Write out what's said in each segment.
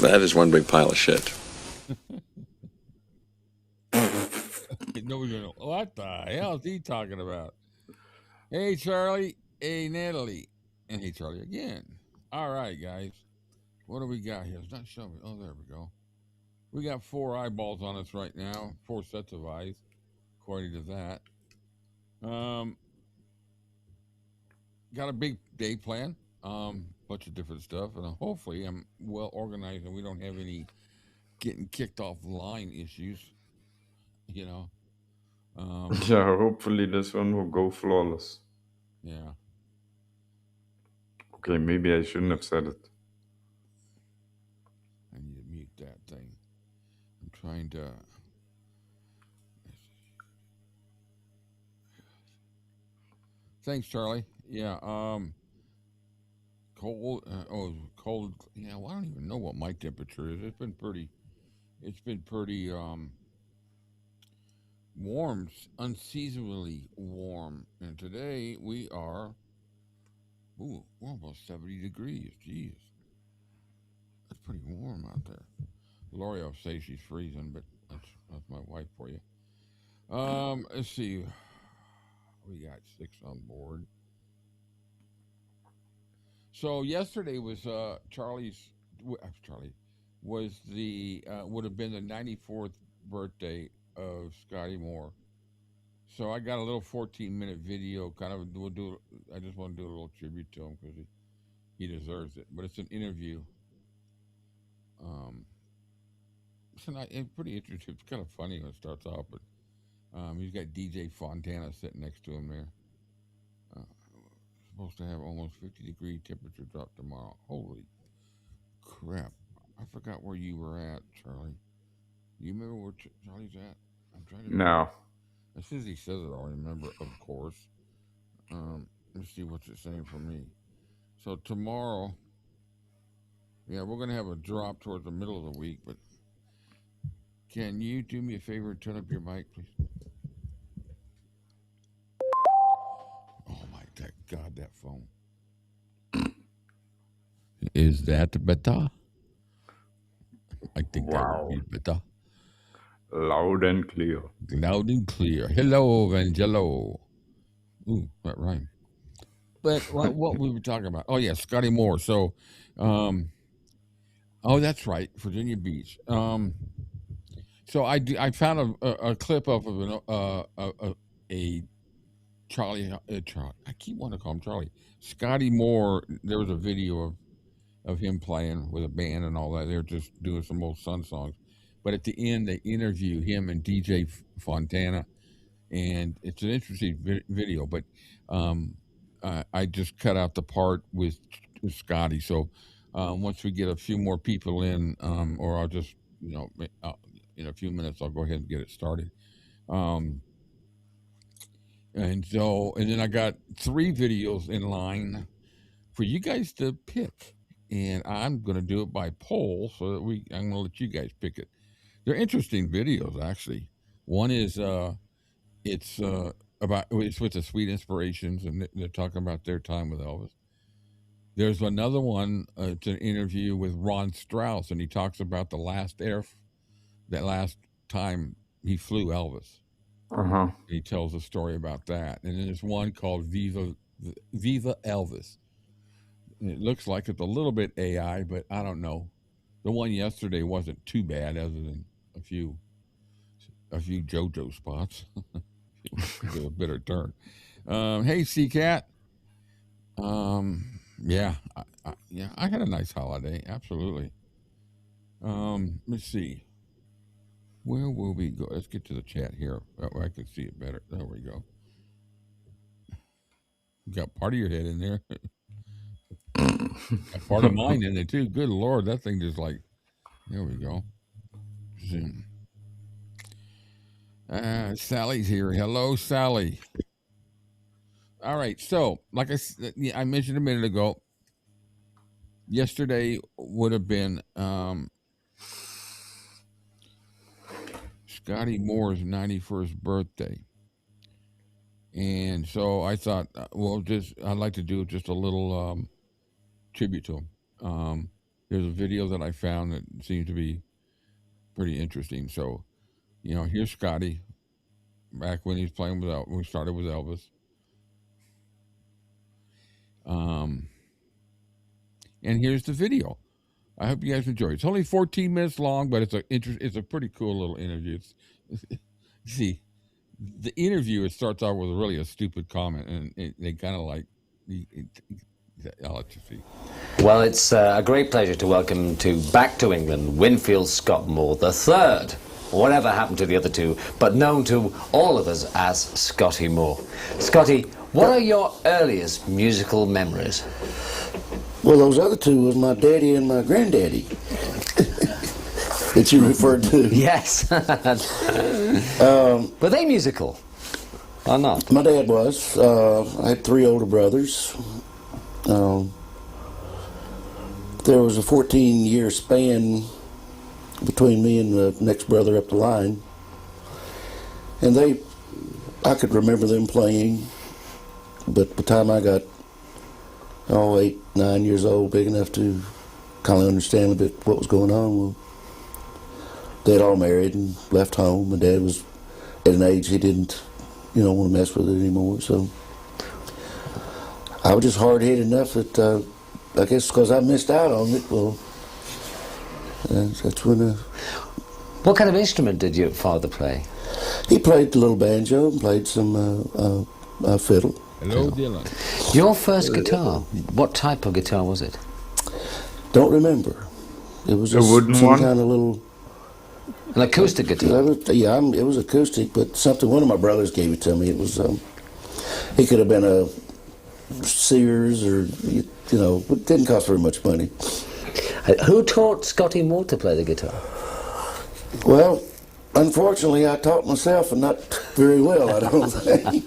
That is one big pile of shit. Nobody's gonna know, what the hell is he talking about? Hey, Charlie. Hey, Natalie. And hey, Charlie again. All right, guys. What do we got here? It's not showing. Oh, there we go. We got 4 eyeballs on us right now. 4 sets of eyes, according to that. Got a big day plan. Bunch of different stuff, and hopefully I'm well organized and we don't have any getting kicked off the line issues. You know. Yeah, hopefully this one will go flawless. Yeah. Okay, maybe I shouldn't have said it. I need to mute that thing. I'm trying to. Thanks, Charlie. Yeah. Cold. Cold. Yeah. Well, I don't even know what my temperature is. It's been pretty. Warm, unseasonably warm. And today we are. Ooh, we're almost 70 degrees. Jeez. That's pretty warm out there. Lori will say she's freezing, but that's my wife for you. Let's see. We got 6 on board. So yesterday was Charlie was the would have been the 94th birthday of Scotty Moore. So I got a little 14-minute video. Kind of I just want to do a little tribute to him because he deserves it. But it's an interview. It's pretty interesting. It's kind of funny when it starts off, but he's got DJ Fontana sitting next to him there. Supposed to have almost 50-degree temperature drop tomorrow. Holy crap! I forgot where you were at, Charlie. You remember where Charlie's at? I'm trying to. No. As soon as he says it, I'll remember. Of course. Let's see what's it saying for me. So tomorrow, yeah, we're gonna have a drop towards the middle of the week. But can you do me a favor and turn up your mic, please? Oh my God, that phone. Is that better? I think that would be better. Loud and clear. Loud and clear. Hello, Angelo. Ooh, that rhyme. But what we were talking about? Oh yeah, Scotty Moore. So, oh, that's right, Virginia Beach. So I found a clip of a Charlie. I keep wanting to call him Charlie. Scotty Moore. There was a video of him playing with a band and all that. They were just doing some old Sun songs. But at the end, they interview him and DJ Fontana, and it's an interesting video. But I just cut out the part with Scotty. So once we get a few more people in, or I'll just in a few minutes, I'll go ahead and get it started. And then I got 3 videos in line for you guys to pick, and I'm going to do it by poll so that I'm going to let you guys pick it. They're interesting videos, actually. One is it's with the Sweet Inspirations, and they're talking about their time with Elvis. There's another one. It's an interview with Ron Strauss, and he talks about the last time he flew Elvis. He tells a story about that, and then there's one called Viva Elvis. And it looks like it's a little bit AI, but I don't know. The one yesterday wasn't too bad, other than a few JoJo spots. Give a bitter turn. Hey, C-Cat. Yeah, I had a nice holiday. Absolutely. Let's see. Where will we go? Let's get to the chat here. Oh, I can see it better. There we go. You got part of your head in there. Got part of mine in it too. Good Lord, that thing just like. There we go. Zoom. Sally's here. Hello, Sally. All right. So, like I mentioned a minute ago, yesterday would have been Scotty Moore's 91st birthday. And so I thought, I'd like to do just a little tribute to him. there's a video that I found that seems to be pretty interesting. So, here's Scotty back when he's playing with when we started with Elvis. And here's the video. I hope you guys enjoy it. It's only 14 minutes long, but it's a pretty cool little interview. See, the interview, it starts off with really a stupid comment, and they kind of like, I'll let you see. Well, it's a great pleasure to welcome back to England Winfield Scott Moore the third. Whatever happened to the other two, but known to all of us as Scotty Moore. Scotty, what are your earliest musical memories? Well, those other two was my daddy and my granddaddy that you referred to. Yes. Were they musical or not? My dad was. I had 3 older brothers. There was a 14-year span between me and the next brother up the line. And I could remember them playing, but by the time I got 8, 9 years old, big enough to kind of understand a bit what was going on, well, they'd all married and left home. My dad was at an age he didn't, want to mess with it anymore. So I was just hard-headed enough that I guess because I missed out on it, well, that's when... What kind of instrument did your father play? He played the little banjo and played some fiddle. Hello, Dylan. Your first guitar, what type of guitar was it? Don't remember. It was A wooden some one? kind of little... An acoustic guitar? It was acoustic, but something, one of my brothers gave it to me. It was, he could have been a Sears or, it didn't cost very much money. Who taught Scotty Moore to play the guitar? Well, unfortunately, I taught myself, and not very well, I don't think.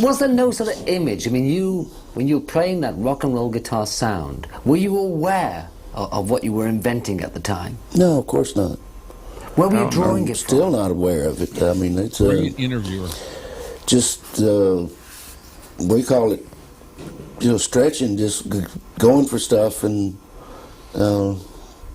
Was there no sort of image? I mean, when you were playing that rock and roll guitar sound, were you aware of what you were inventing at the time? No, of course not. Where were you drawing it from? Still not aware of it. I mean, it's Brilliant interviewer. just, we call it, stretching, just going for stuff, and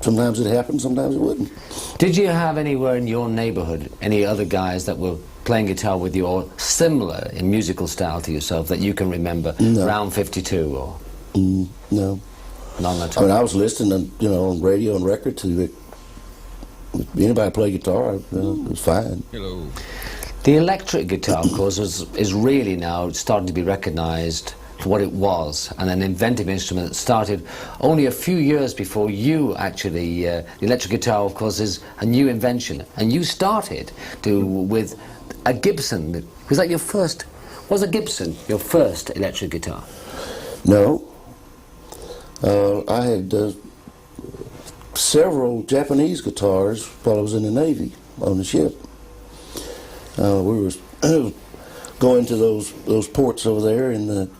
sometimes it happened, sometimes it wouldn't. Did you have anywhere in your neighborhood any other guys that were playing guitar with you or similar in musical style to yourself that you can remember? No. Around 52 or? No. None at I all? mean, I was listening, on radio and record to it. Anybody play guitar, it was fine. Hello. The electric guitar, of course, is really now starting to be recognized for what it was, and an inventive instrument that started only a few years before you actually. The electric guitar, of course, is a new invention, and you started with a Gibson. Was that your first? Was a Gibson your first electric guitar? No. I had several Japanese guitars while I was in the Navy on the ship. We were going to those ports over there, and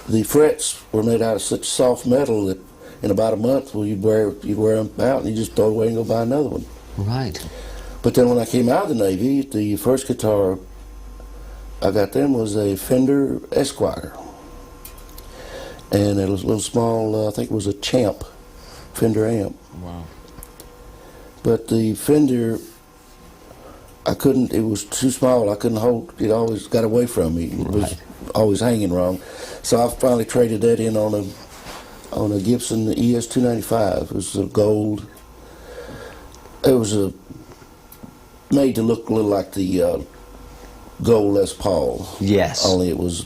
the frets were made out of such soft metal that in about a month, you'd wear them out, and you just throw away and go buy another one. Right. But then when I came out of the Navy, the first guitar I got then was a Fender Esquire, and it was a little small. I think it was a Champ Fender amp. Wow. But the Fender, I couldn't, it was too small, I couldn't hold, it always got away from me. It was always hanging wrong. So I finally traded that in on a Gibson ES-295. It was a gold. It was made to look a little like the gold Les Paul. Yes. Only it was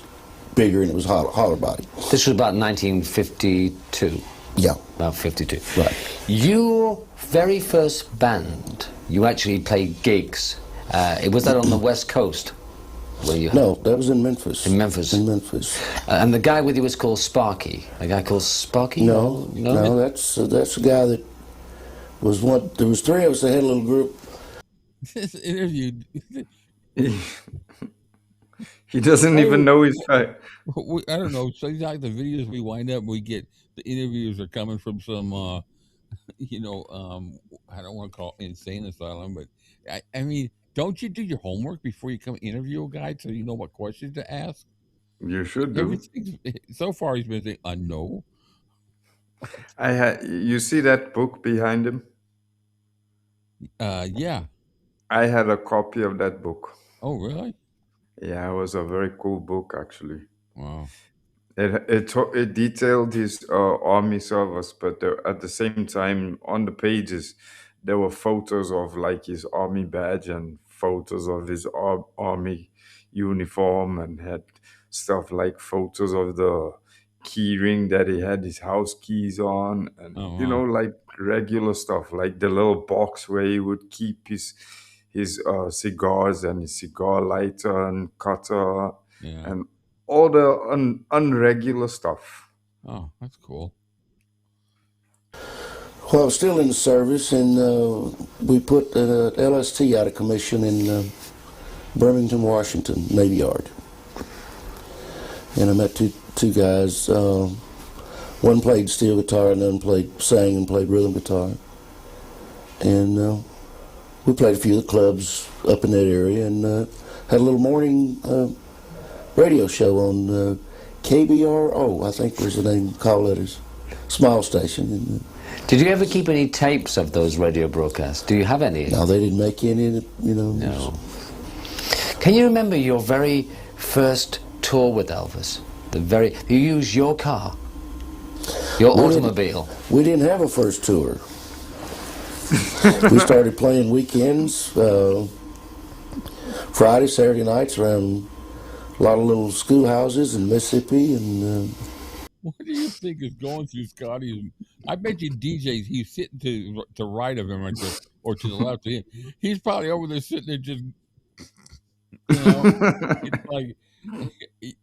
bigger and it was holler body. This was about 1952. Yeah. About 52. Right. Your very first band, you actually played gigs. Was that on the West Coast? Where you No, that was in Memphis. In Memphis. In Memphis. And the guy with you was called Sparky. A guy called Sparky? No, that's a guy that was one. There was 3 of us that had a little group. This interview. He doesn't even know he's right. I don't know. So like the videos we wind up, we get the interviews are coming from some, I don't want to call it insane asylum, but I mean, don't you do your homework before you come interview a guy so you know what questions to ask? You should do. Everything so far he's been saying, no. You see that book behind him? Yeah. I had a copy of that book. Oh, really? Yeah, it was a very cool book, actually. Wow. It detailed his army service, but at the same time, on the pages, there were photos of like his army badge and photos of his army uniform, and had stuff like photos of the key ring that he had his house keys on, and Oh, wow. like regular stuff, like the little box where he would keep his cigars and his cigar lighter and cutter, Yeah. and all the unregular stuff. Oh, that's cool. Well, I was still in the service, and we put LST out of commission in Birmingham, Washington, Navy Yard. And I met two guys. One played steel guitar, and the other sang and played rhythm guitar. And we played a few of the clubs up in that area, and had a little morning radio show on KBRO, I think was the name, call letters, small station. And, Did you ever keep any tapes of those radio broadcasts? Do you have any? no, they didn't make any, you know. No. Can you remember your very first tour with Elvis? You used your car, your automobile. We didn't have a first tour. We started playing weekends, Friday, Saturday nights around a lot of little schoolhouses in Mississippi, and What do you think is going through Scotty's? I bet you DJs, he's sitting to right of him or to the left of him. He's probably over there sitting there just, it's like,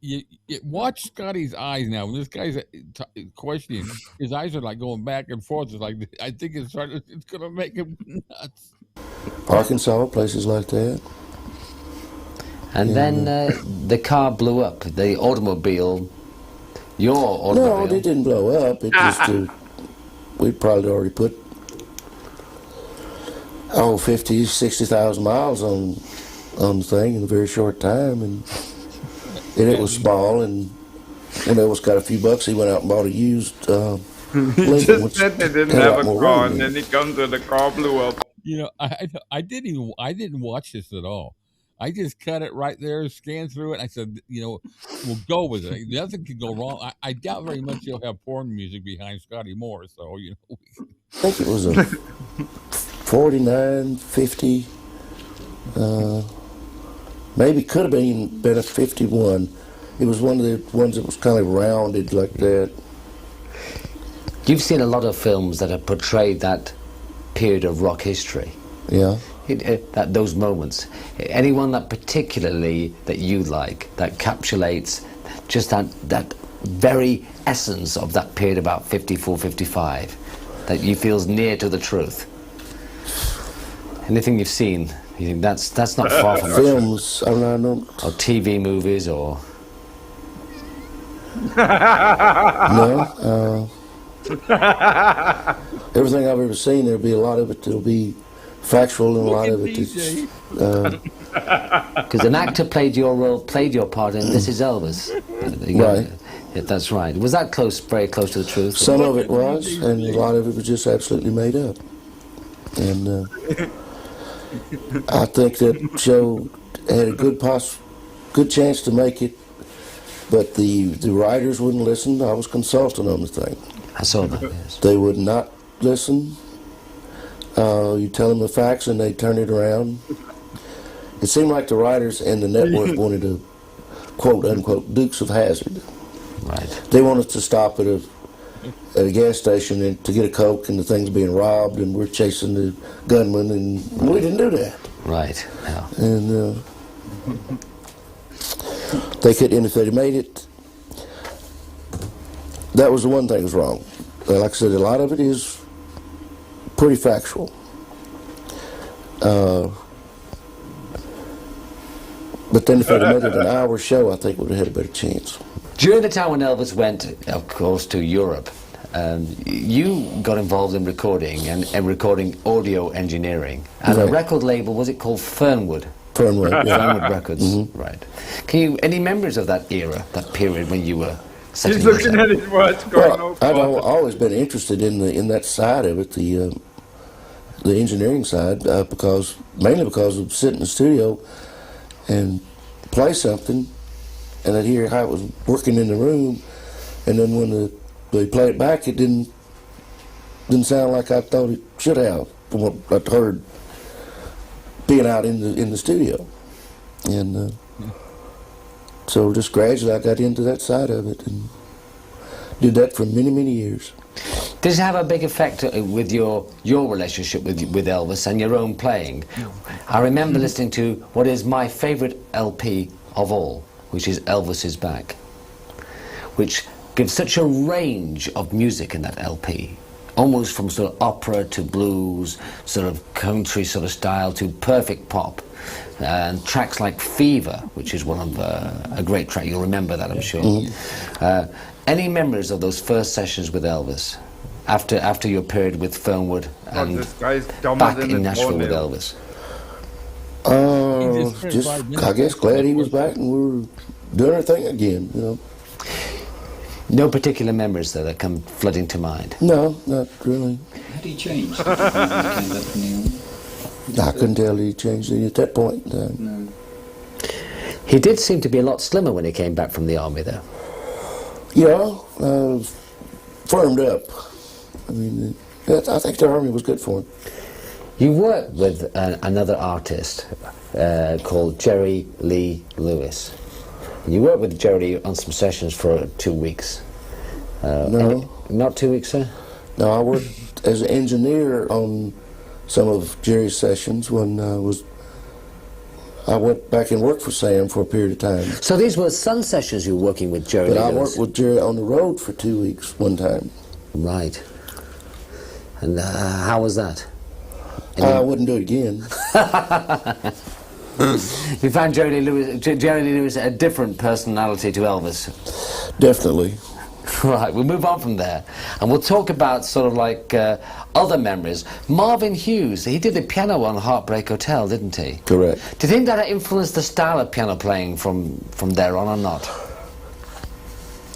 you watch Scotty's eyes now. When this guy's questioning, his eyes are like going back and forth. It's like, I think it's going to make him nuts. Arkansas, places like that. And then the car blew up, the automobile, your automobile. No, it didn't blow up. It just, we'd probably already put, 50, 60,000 miles on the thing in a very short time. And it was small, and when Elvis got a few bucks, he went out and bought a used He just said they didn't have a car, and then he comes and the car blew up. I didn't watch this at all. I just cut it right there, scanned through it. I said, we'll go with it. Nothing could go wrong. I doubt very much you'll have porn music behind Scotty Moore. So, I think it was a 49, 50, maybe could have been a 51. It was one of the ones that was kind of rounded like that. You've seen a lot of films that have portrayed that period of rock history. Yeah. Those moments. Anyone that particularly that you like, that encapsulates just that very essence of that period about 54, 55, that you feels near to the truth? Anything you've seen, you think that's not far from films, I don't know. Or TV movies, or... No. Everything I've ever seen, there'll be a lot of it that'll be factual, and a lot of it is... Because an actor played your role, played your part in This Is Elvis. Right. Yeah, that's right. Was that very close to the truth? Some of it was, and a lot of it was just absolutely made up. And I think that show had a good chance to make it, but the writers wouldn't listen. I was consulting on the thing. I saw that, yes. They would not listen. You tell them the facts and they turn it around. It seemed like the writers and the network wanted to, quote unquote, Dukes of Hazzard. Right. They wanted to stop at a gas station and to get a Coke, and the thing's being robbed, and we're chasing the gunman, and we didn't do that. Right. Yeah. And they could, and if they'd made it, that was the one thing that was wrong. Like I said, a lot of it is pretty factual. But then if they'd made it an hour show, I think we would have had a better chance. During the time when Elvis went, of course, to Europe, you got involved in recording and recording audio engineering. And a record label, was it called Fernwood? Fernwood, yeah. Fernwood Records, right. Any memories of that era, that period when you were setting He's this looking up? at his watch going, Well, oh, I've God. always been interested in that side of it, the engineering side, mainly because of sitting in the studio and play something, and I'd hear how it was working in the room, and then when they play it back, it didn't sound like I thought it should have from what I'd heard being out in the studio, and so just gradually I got into that side of it and did that for many years. Does it have a big effect with your relationship with Elvis and your own playing? I remember listening to what is my favourite LP of all, which is Elvis-A-Z, which gives such a range of music in that LP, almost from sort of opera to blues, sort of country sort of style to perfect pop, and tracks like Fever, which is one of a great track. You'll remember that, I'm sure. Any memories of those first sessions with Elvis after your period with Fernwood and This guy's dumber back than in a Nashville with toenail. Elvis? I guess glad he was back and we were doing our thing again, you know. No particular memories, though, that come flooding to mind? No, not really. Had he changed when he came back from the army? I couldn't tell he changed any at that point in time. No. He did seem to be a lot slimmer when he came back from the army, though. Yeah, firmed up. I mean, I think the army was good for him. You worked with another artist called Jerry Lee Lewis. And you worked with Jerry on some sessions for 2 weeks. No. Not 2 weeks, sir? No, I worked as an engineer on some of Jerry's sessions when I went back and worked for Sam for a period of time. So these were Sun sessions you were working with Jerry But Lee I Lewis? worked with Jerry on the road for 2 weeks one time. Right. And how was that? I wouldn't do it again. You found Jerry Lee Lewis a different personality to Elvis? Definitely. Right, we'll move on from there. And we'll talk about sort of like other memories. Marvin Hughes, he did the piano on Heartbreak Hotel, didn't he? Correct. Do you think that influenced the style of piano playing from there on or not?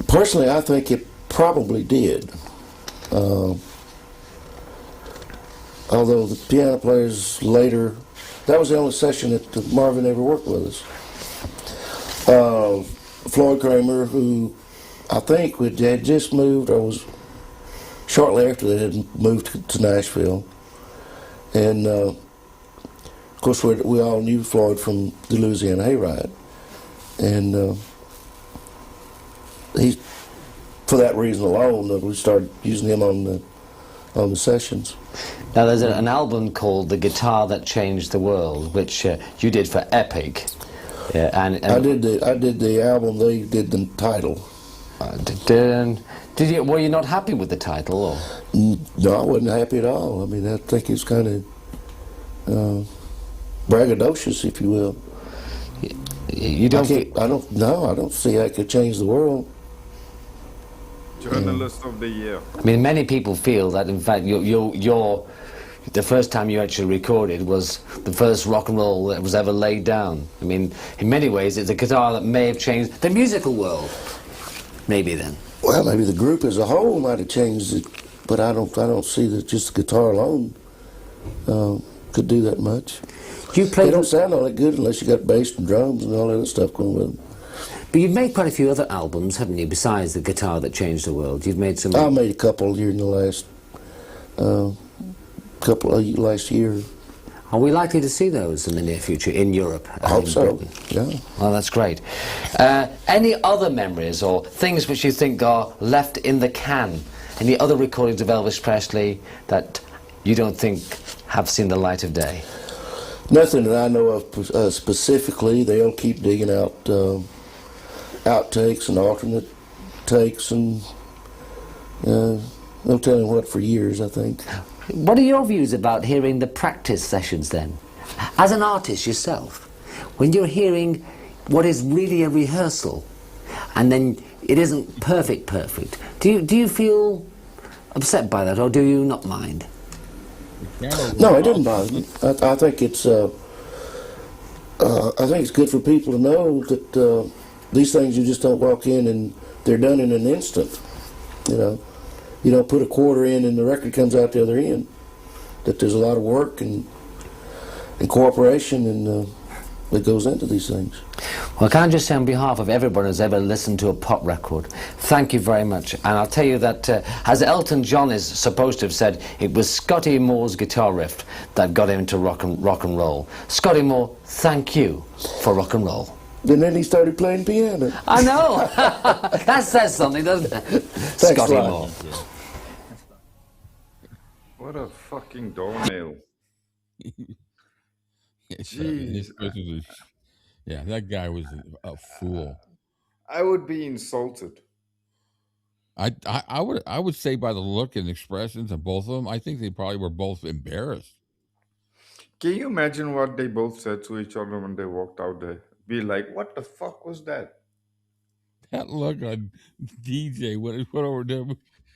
Personally, I think it probably did. Although the piano players later, that was the only session that Marvin ever worked with us. Floyd Kramer, who I think had just moved, or was shortly after they had moved to Nashville. And of course we all knew Floyd from the Louisiana Hayride. And he, for that reason alone, we started using him on the sessions. Now there's an album called The Guitar That Changed the World, which you did for Epic. Yeah, and I did the album. They did the title. Did you? Were you not happy with the title? Or? No, I wasn't happy at all. I mean, I think it's kind of braggadocious, if you will. You don't. I don't see how it could change the world. Journalist of the Year. I mean, many people feel that, in fact, the first time you actually recorded was the first rock and roll that was ever laid down. I mean, in many ways, it's a guitar that may have changed the musical world. Maybe then. Well, maybe the group as a whole might have changed it, but I don't see that just the guitar alone could do that much. You They played. don't sound all that good unless you got bass and drums and all that other stuff going with them. But you've made quite a few other albums, haven't you? Besides the Guitar That Changed the World, you've made some. I made a couple here in the last last year. Are we likely to see those in the near future in Europe? I hope in so. Britain? Yeah. Well, that's great. Any other memories or things which you think are left in the can? Any other recordings of Elvis Presley that you don't think have seen the light of day? Nothing that I know of specifically. They'll keep digging out outtakes and alternate takes, and they'll tell you what for years, I think. What are your views about hearing the practice sessions then? As an artist yourself, when you're hearing what is really a rehearsal and then it isn't perfect, do you feel upset by that, or do you not mind? No, it didn't bother me. I think it's good for people to know that these things you just don't walk in and they're done in an instant. You know, you don't put a quarter in and the record comes out the other end. That there's a lot of work and cooperation and that goes into these things. Well, can I just say on behalf of everyone who's ever listened to a pop record, thank you very much. And I'll tell you that, as Elton John is supposed to have said, it was Scotty Moore's guitar riff that got him into rock and roll. Scotty Moore, thank you for rock and roll. And then he started playing piano. I know! That says something, doesn't it? Scotty Moore. What a fucking doornail. Jeez. Yeah, that guy was a fool. I would be insulted. I would say by the look and expressions of both of them, I think they probably were both embarrassed. Can you imagine what they both said to each other when they walked out there? Be like, what the fuck was that? That look on DJ when he went over there,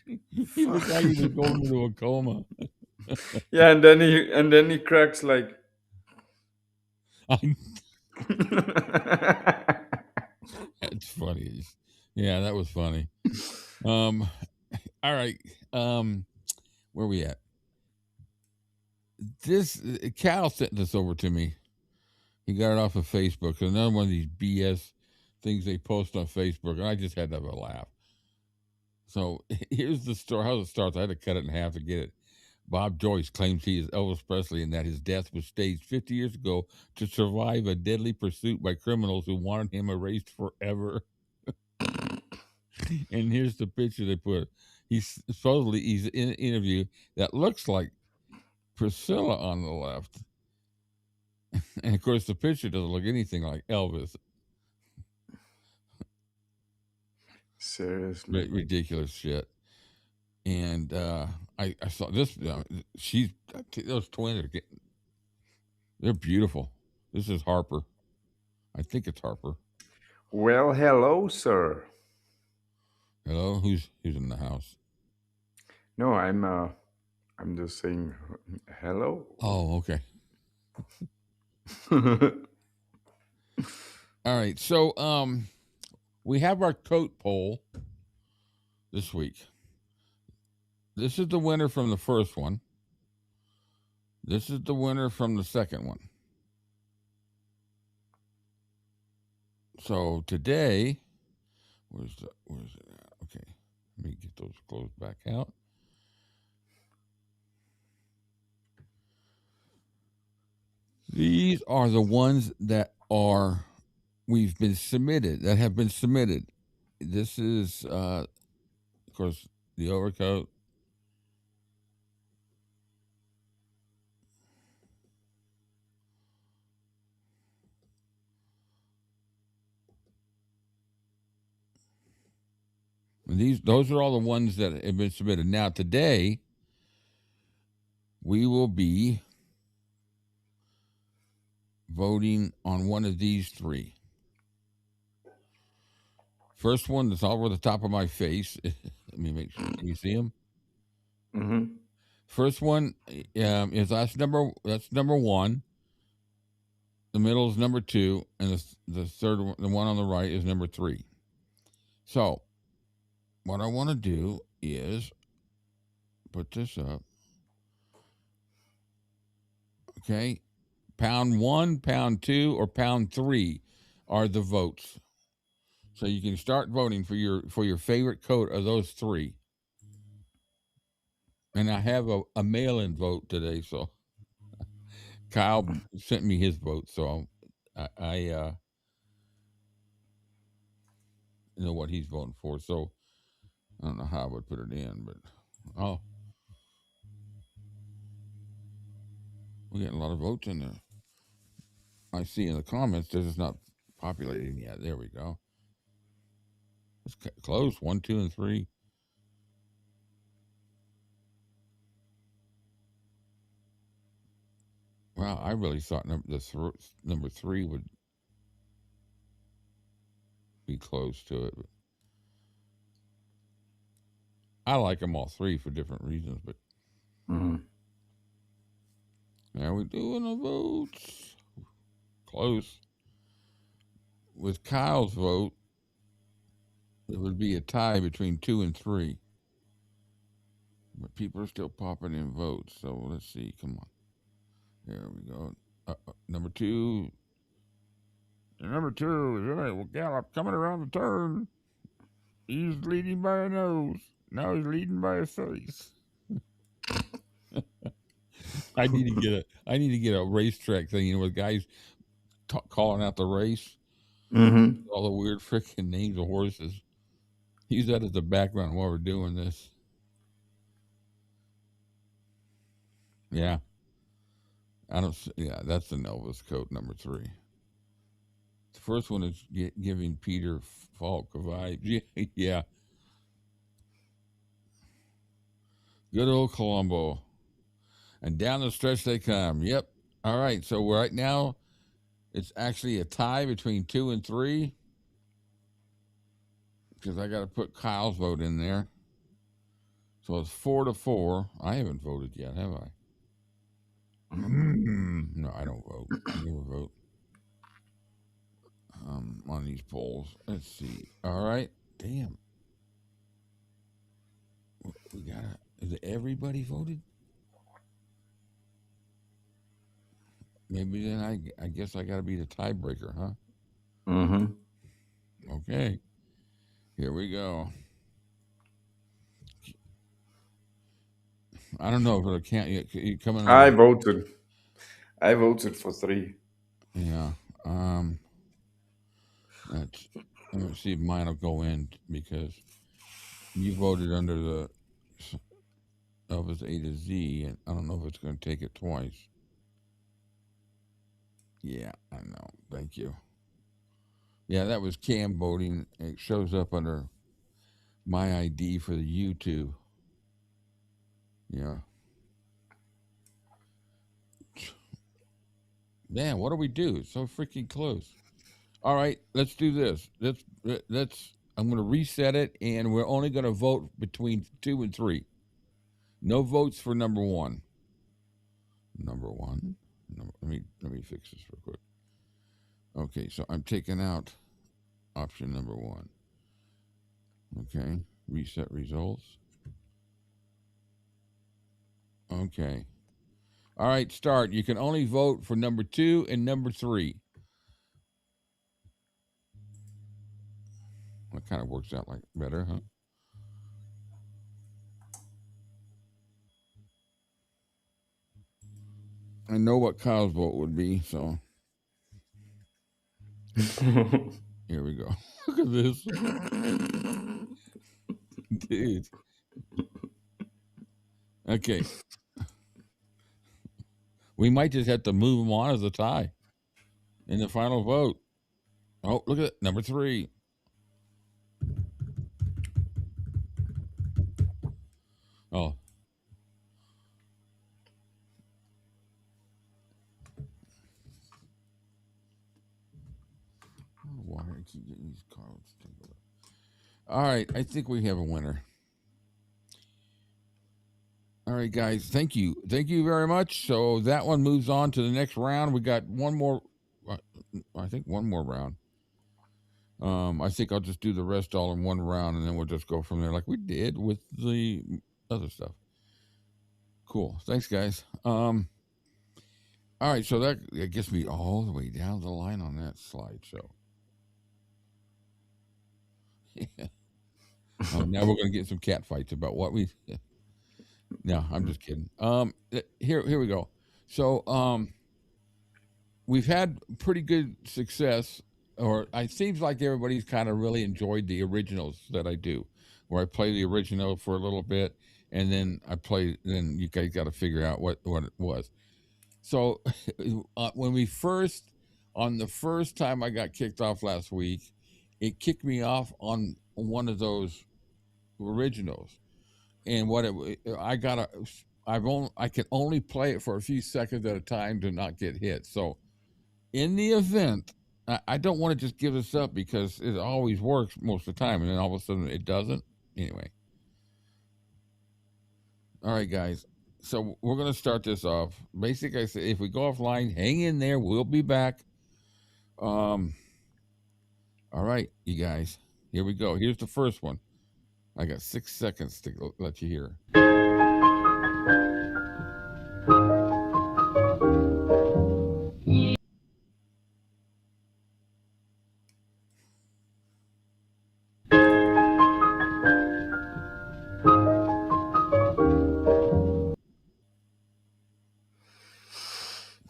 he looked like he was going into a coma. Yeah, and then he cracks like. That's funny. Yeah, that was funny. All right. Where we at? This Cal sent this over to me. He got it off of Facebook. Another one of these BS things they post on Facebook, and I just had to have a laugh. So here's the story. How it starts. I had to cut it in half to get it. Bob Joyce claims he is Elvis Presley and that his death was staged 50 years ago to survive a deadly pursuit by criminals who wanted him erased forever. And here's the picture they put. He's in an interview that looks like Priscilla on the left. And of course, the picture doesn't look anything like Elvis. Seriously. Ridiculous shit. And I saw this. Those twins are they're beautiful. This is Harper. I think it's Harper. Well, hello, sir. Hello, who's in the house? No, I'm just saying hello. Oh, okay. All right. So we have our coat poll this week. This is the winner from the first one. This is the winner from the second one. So today, where's it at? Okay, let me get those clothes back out. These are the ones that have been submitted. This is, of course, the overcoat. Those are all the ones that have been submitted. Now today, we will be voting on one of these three. First one that's over the top of my face. Let me make sure. Can you see them? Mm-hmm. First one is that's number one. The middle is number 2, and the third one, the one on the right, is number 3. So, what I want to do is put this up. Okay, pound 1, pound 2, or pound 3 are the votes. So you can start voting for your favorite coat of those 3. And I have a mail-in vote today, so Kyle sent me his vote, so I know what he's voting for. So I don't know how I would put it in, but we're getting a lot of votes in there. I see in the comments this is not populating yet. There we go. It's close. 1, 2, and 3. Wow, I really thought number 3 would be close to it. But I like them all 3 for different reasons, but now we're doing the votes. Close. With Kyle's vote, it would be a tie between 2 and 3. But people are still popping in votes, so let's see. Come on. There we go. Number 2. Number 2 is right. Well, Gallup coming around the turn. He's leading by a nose. Now he's leading by a face. I need to get a racetrack thing, with guys calling out the race. Mm-hmm. All the weird freaking names of horses. Use that as the background while we're doing this. Yeah. That's an Elvis-A-Z number 3. The first one is giving Peter Falk a vibe. Yeah. Good old Colombo. And down the stretch they come. Yep. All right. So right now, it's actually a tie between 2 and 3. Because I got to put Kyle's vote in there. So it's 4-4. I haven't voted yet, have I? No, I don't vote. I never vote on these polls. Let's see. All right. Damn. We gotta. Is it everybody voted? Maybe then I guess I gotta be the tiebreaker, huh? Mm-hmm. Okay. Here we go. I don't know if it'll count. You coming? I voted for 3. Yeah. Let me see if mine will go in because you voted under the Elvis-A-Z, and I don't know if it's going to take it twice. Yeah, I know. Thank you. Yeah, that was Cam voting. It shows up under my ID for the YouTube. Yeah. Man, what do we do? It's so freaking close. All right, let's do this. Let's. I'm going to reset it, and we're only going to vote between 2 and 3. No votes for number 1. Number 1. Let me fix this real quick. Okay, so I'm taking out option number 1. Okay, reset results. Okay. All right, start. You can only vote for number 2 and number 3. That kind of works out like better, huh? I know what Kyle's vote would be, so here we go. Look at this. Dude. Okay. We might just have to move him on as a tie in the final vote. Oh, look at it. Number 3. Oh. Why do I keep getting these cards? All right, I think we have a winner. All right, guys, thank you. Thank you very much. So that one moves on to the next round. We got one more, I think one more round. I think I'll just do the rest all in one round, and then we'll just go from there like we did with the other stuff. Cool. Thanks, guys. All right, so that gets me all the way down the line on that slideshow. Now we're going to get some cat fights about what we... No, I'm just kidding. Here we go. So we've had pretty good success, or it seems like everybody's kind of really enjoyed the originals that I do, where I play the original for a little bit, and then then you guys got to figure out what it was. So when the first time I got kicked off last week, it kicked me off on one of those originals. And I can only play it for a few seconds at a time to not get hit. So in the event, I don't want to just give this up because it always works most of the time, and then all of a sudden it doesn't. Anyway. All right, guys. So we're going to start this off. Basically, I said, if we go offline, hang in there. We'll be back. All right, you guys. Here we go. Here's the first one. I got 6 seconds to let you hear.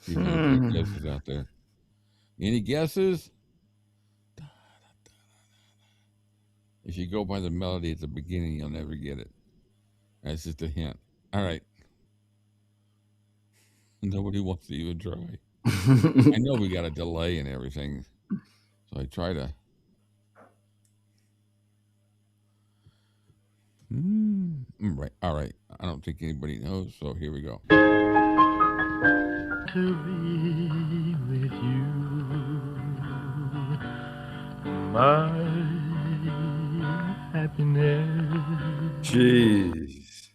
See if any guesses out there. Any guesses? If you go by the melody at the beginning, you'll never get it. That's just a hint. All right. Nobody wants to even try. I know we got a delay and everything, so I try to. Right. All right. I don't think anybody knows, so here we go. To be with you, my happiness. Jeez.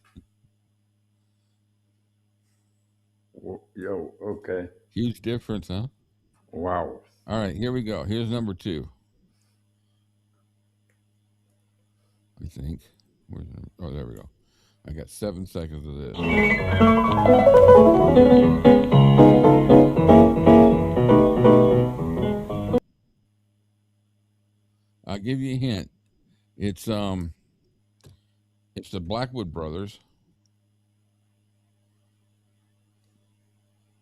Yo, okay. Huge difference, huh? Wow. All right, here we go. Here's number 2. I think. Where's number? Oh, there we go. I got 7 seconds of this. I'll give you a hint. It's the Blackwood Brothers,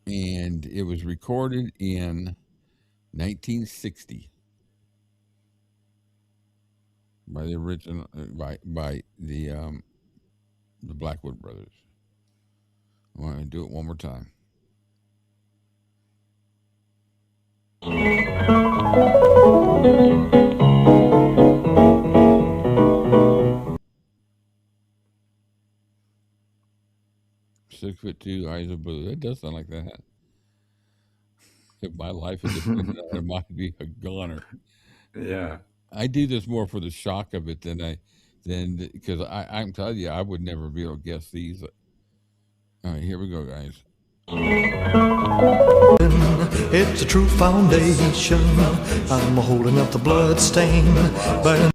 and it was recorded in 1960 by the original by the Blackwood Brothers. I want to do it one more time. "6'2", eyes of blue. It does sound like that. If my life had depended on it, it might be a goner. Yeah. I do this more for the shock of it than because I'm telling you, I would never be able to guess these. All right, here we go, guys. It's a true foundation. I'm holding up the blood stain. Burning.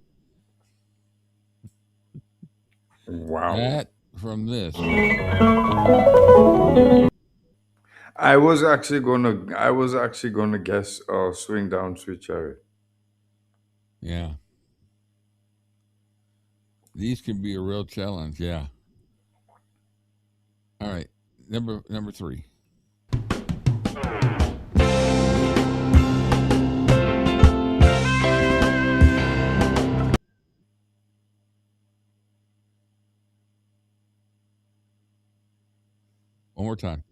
Wow. That from this. I was actually gonna guess Swing Down Sweet Cherry. Yeah. These can be a real challenge, yeah. All right, number 3. One more time.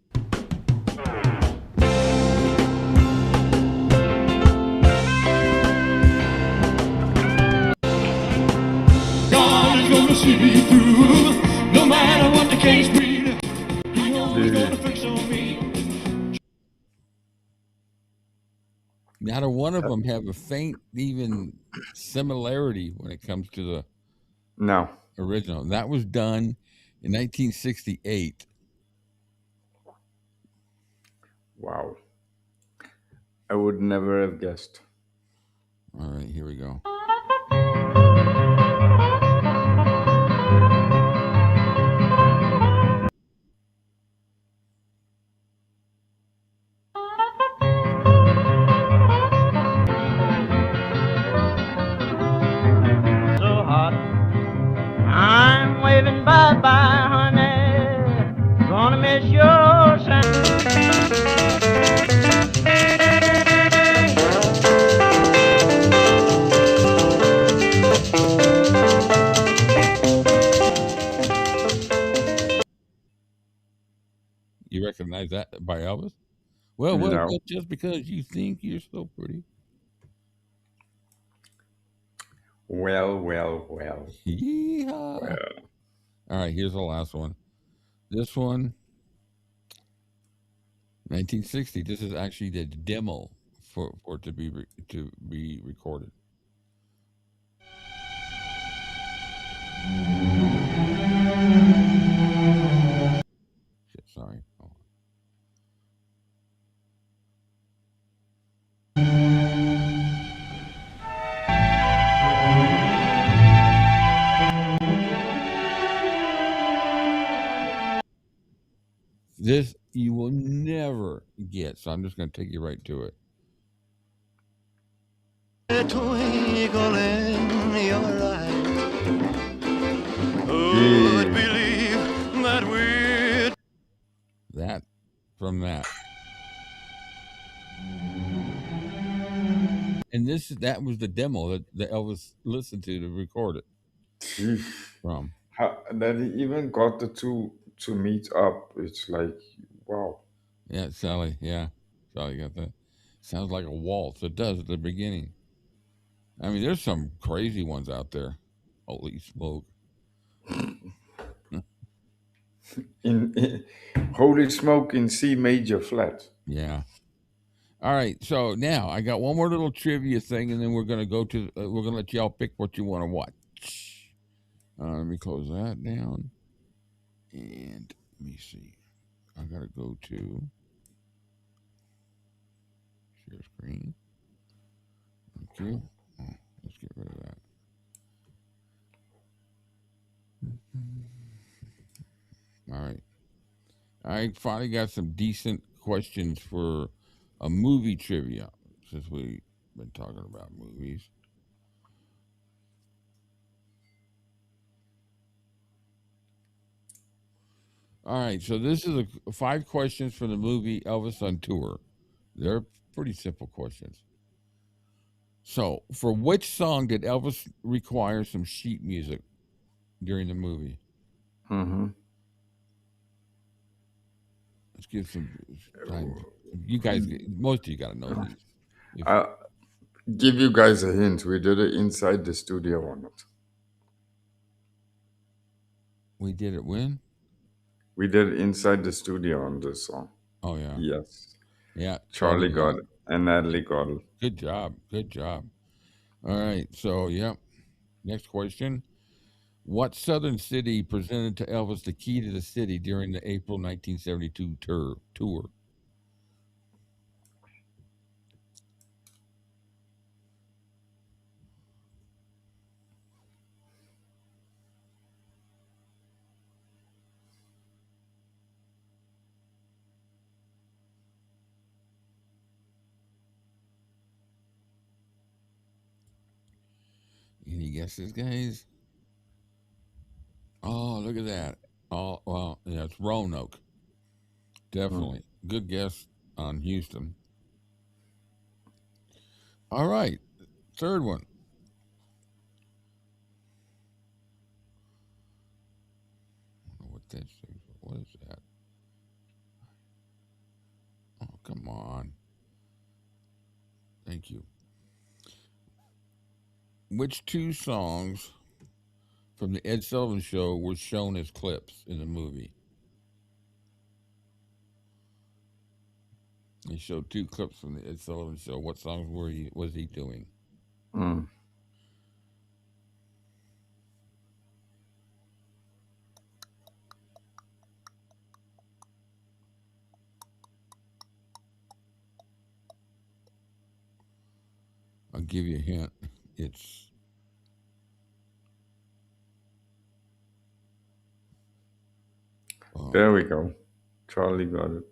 God is gonna see me through, no matter what the case be. He knows he's gonna fix on me. Not a one of them have a faint even similarity when it comes to the No. original. That was done in 1968. Wow. I would never have guessed. All right, here we go. So hot, I'm waving bye-bye, honey. Gonna miss your sound. You recognize that by Elvis? Well, No. just because you think you're so pretty. Well. Yeehaw. All right, here's the last one. This one, 1960. This is actually the demo for it to be recorded. Shit, sorry. Oh. This you will never get, so I'm just going to take you right to it. A twinkle in your eye. Yeah. Who'd believe that we'd That from that. And that was the demo that Elvis listened to record it from. That he even got the two to meet up. It's like, wow. Yeah, Sally. Yeah, Sally got that. Sounds like a waltz. It does at the beginning. I mean, there's some crazy ones out there. Holy smoke! In Holy Smoke in C major flat. Yeah. All right. So now I got one more little trivia thing, and then we're gonna go to. We're gonna let y'all pick what you want to watch. Let me close that down, and let me see. I gotta go to share screen. Okay. Oh, let's get rid of that. All right. I finally got some decent questions for a movie trivia since we've been talking about movies. All right, so this is 5 questions for the movie Elvis on Tour. They're pretty simple questions. So, for which song did Elvis require some sheet music during the movie? Mm-hmm. Let's give some time. You guys, most of you got to know these. I'll give you guys a hint. We did it inside the studio on it. We did it when? We did it inside the studio on this song. Oh, yeah. Yes. Yeah. Charlie got it and Natalie got it. Good job. Good job. All right. So, yeah. Next question. What southern city presented to Elvis the key to the city during the April 1972 tour? Any guesses, guys? Oh, look at that. Oh, well, yeah, it's Roanoke. Definitely. Good guess on Houston. All right. Third one. I don't know what that says. What is that? Oh, come on. Thank you. Which 2 songs from the Ed Sullivan Show were shown as clips in the movie? They showed 2 clips from the Ed Sullivan Show. What songs was he doing? Mm. I'll give you a hint. It's There we go. Charlie got it.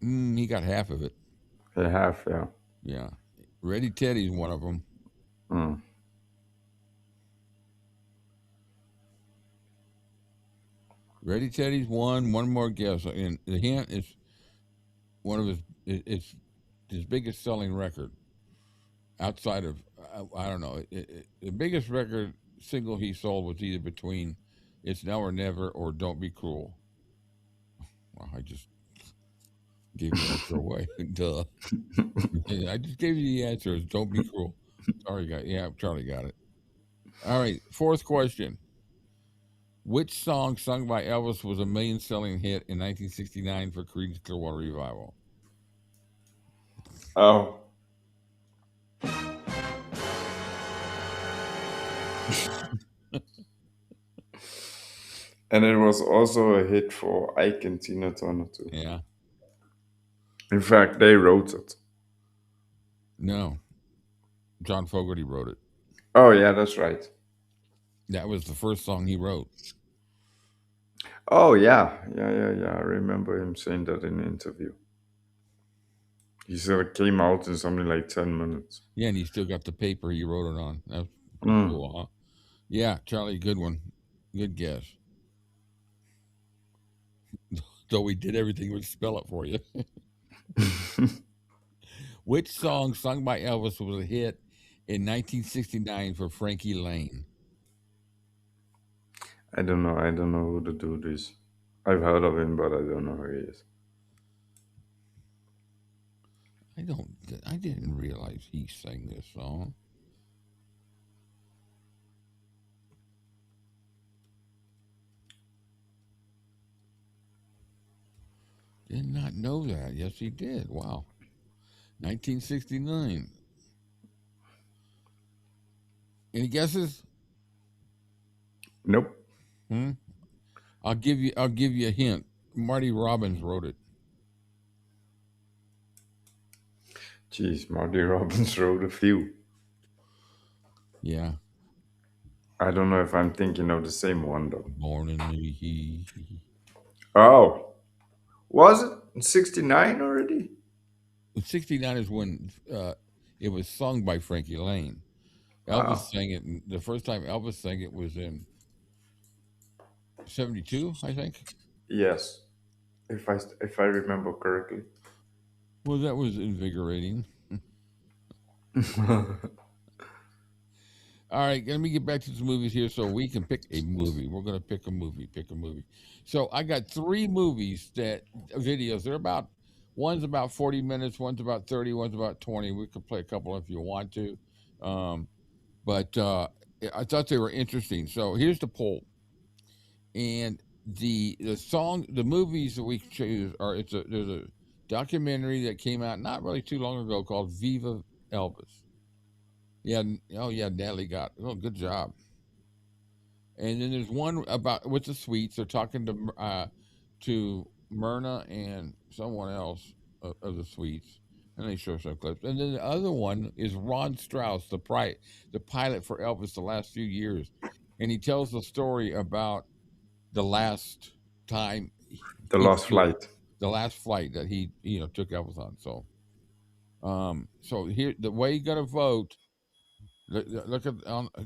he got half of it. Half, yeah. Yeah. Ready Teddy's one of them. Mm. Ready Teddy's one. One more guess. And the hint is one of it's his biggest selling record outside of, I don't know. The biggest record single he sold was either between It's Now or Never or Don't Be Cruel. Well, I just gave the answer away. Duh. I just gave you the answer. It's Don't Be Cruel. Charlie got it. All right. 4th question. Which song sung by Elvis was a million-selling hit in 1969 for Creedence Clearwater Revival? Oh. And it was also a hit for Ike and Tina Turner too. Yeah. In fact, they wrote it. No. John Fogerty wrote it. Oh yeah, that's right. That was the first song he wrote. Oh yeah. I remember him saying that in an interview. He said it came out in something like 10 minutes. Yeah, and he still got the paper he wrote it on. That's pretty Mm. cool, huh? Yeah, Charlie, good one. Good guess. Though we did everything but spell it for you. Which song sung by Elvis was a hit in 1969 for Frankie Lane? I don't know. I don't know who the dude is. I've heard of him, but I don't know who he is. I didn't realize he sang this song. Did not know that. Yes, he did. Wow. 1969. Any guesses? Nope. I'll give you a hint. Marty Robbins wrote it. Jeez, Marty Robbins wrote a few. Yeah. I don't know if I'm thinking of the same one though. Born in the Oh, was it in '69 already? 69 is when it was sung by Frankie Lane. Elvis sang it. The first time Elvis sang it was in 72, I think. Yes, if I remember correctly. Well, that was invigorating. All right, let me get back to the movies here so we can pick a movie. We're going to pick a movie. So I got 3 movies videos. They're about, one's about 40 minutes, one's about 30, one's about 20. We could play a couple if you want to. But I thought they were interesting. So here's the poll. And the movies that we choose are, there's a documentary that came out not really too long ago called Viva Elvis. Yeah. Oh, yeah. Natalie got. Oh, good job. And then there's one about with the Sweets. They're talking to Myrna and someone else of the Sweets, and they show some clips. And then the other one is Ron Strauss, the pilot for Elvis the last few years, and he tells the story about the last time The he Last flew, Flight. the last flight that he took Elvis on. So here the way you got to vote. Look at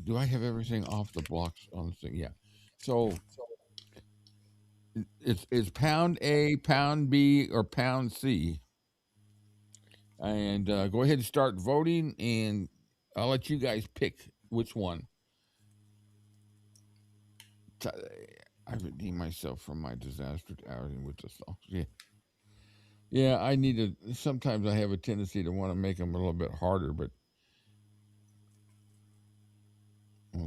do I have everything off the blocks on the thing? Yeah. So it's pound A, pound B, or pound C. And go ahead and start voting, and I'll let you guys pick which one. I redeemed myself from my disaster outing with the songs. Yeah. I need to. Sometimes I have a tendency to want to make them a little bit harder, but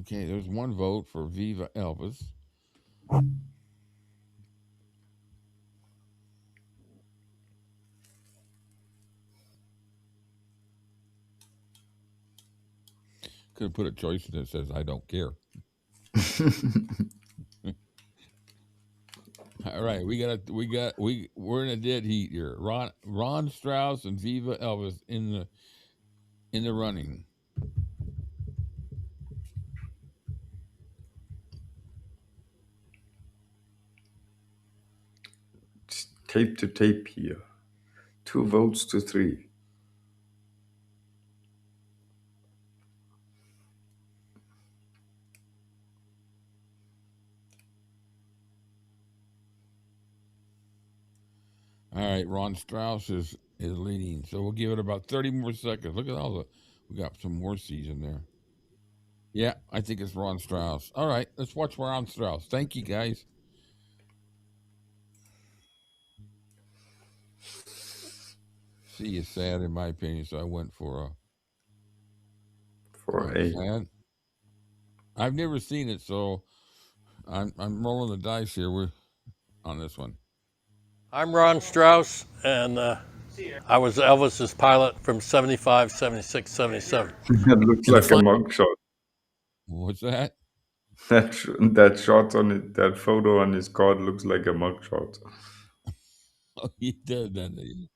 okay. There's one vote for Viva Elvis. Could have put a choice that says I don't care. All right, we're in a dead heat here. Ron Strauss and Viva Elvis in the running. It's tape to tape here. 2 votes to 3. All right, Ron Strauss is leading, so we'll give it about 30 more seconds. Look at we got some more C's in there. Yeah, I think it's Ron Strauss. All right, let's watch Ron Strauss. Thank you, guys. C is sad in my opinion, so I went for A. sad. I've never seen it, so I'm rolling the dice here. We're on this one. I'm Ron Strauss, and I was Elvis's pilot from 75, 76, 77. That looks like a mugshot. What's that? That shot on it, that photo on his card looks like a mugshot. Oh, he does, doesn't he?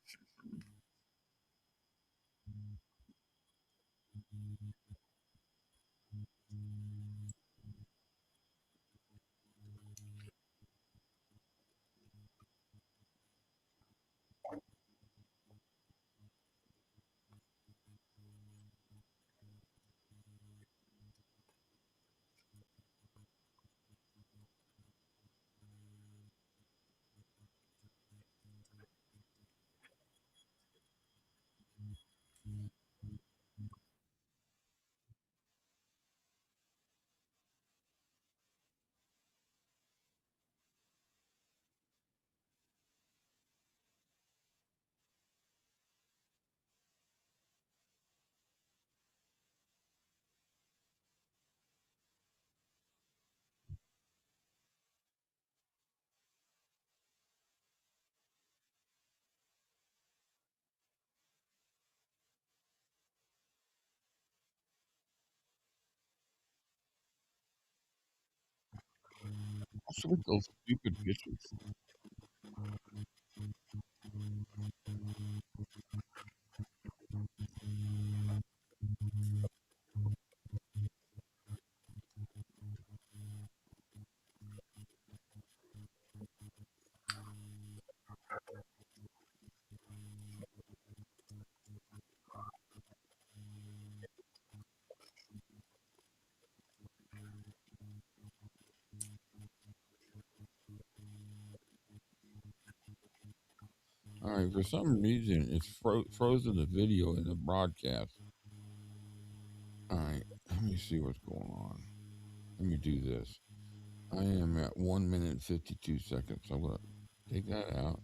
What's with those stupid pictures? All right, for some reason, it's frozen the video in the broadcast. All right, let me see what's going on. Let me do this. I am at 1 minute and 52 seconds. So I'm going to take that out.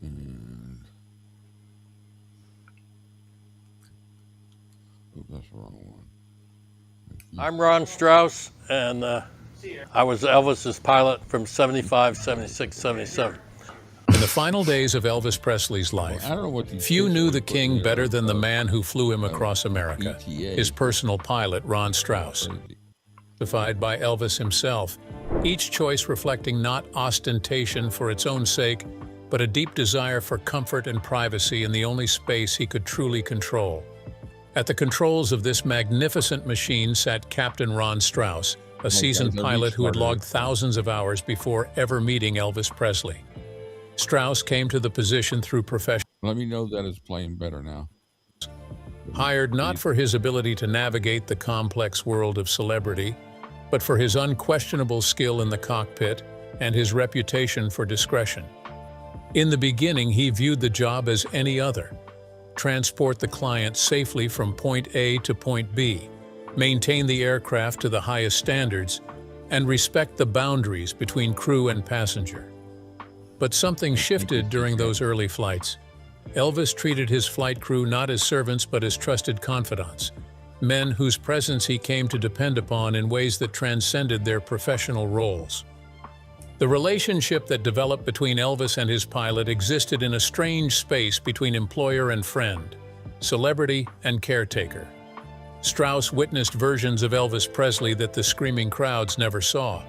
And oh, that's the wrong one. I'm Ron Strauss, and I was Elvis's pilot from 75, 76, 77. In the final days of Elvis Presley's life, I don't know what few knew the king better than the man who flew him across America, his personal pilot, Ron Strauss. Justified by Elvis himself, each choice reflecting not ostentation for its own sake, but a deep desire for comfort and privacy in the only space he could truly control. At the controls of this magnificent machine sat Captain Ron Strauss, a seasoned pilot who had logged thousands of hours before ever meeting Elvis Presley. Strauss came to the position through profession. Let me know that it's playing better now. Hired not for his ability to navigate the complex world of celebrity, but for his unquestionable skill in the cockpit and his reputation for discretion. In the beginning, he viewed the job as any other: transport the client safely from point A to point B, maintain the aircraft to the highest standards, and respect the boundaries between crew and passenger. But something shifted during those early flights. Elvis treated his flight crew not as servants but as trusted confidants, men whose presence he came to depend upon in ways that transcended their professional roles. The relationship that developed between Elvis and his pilot existed in a strange space between employer and friend, celebrity and caretaker. Strauss witnessed versions of Elvis Presley that the screaming crowds never saw.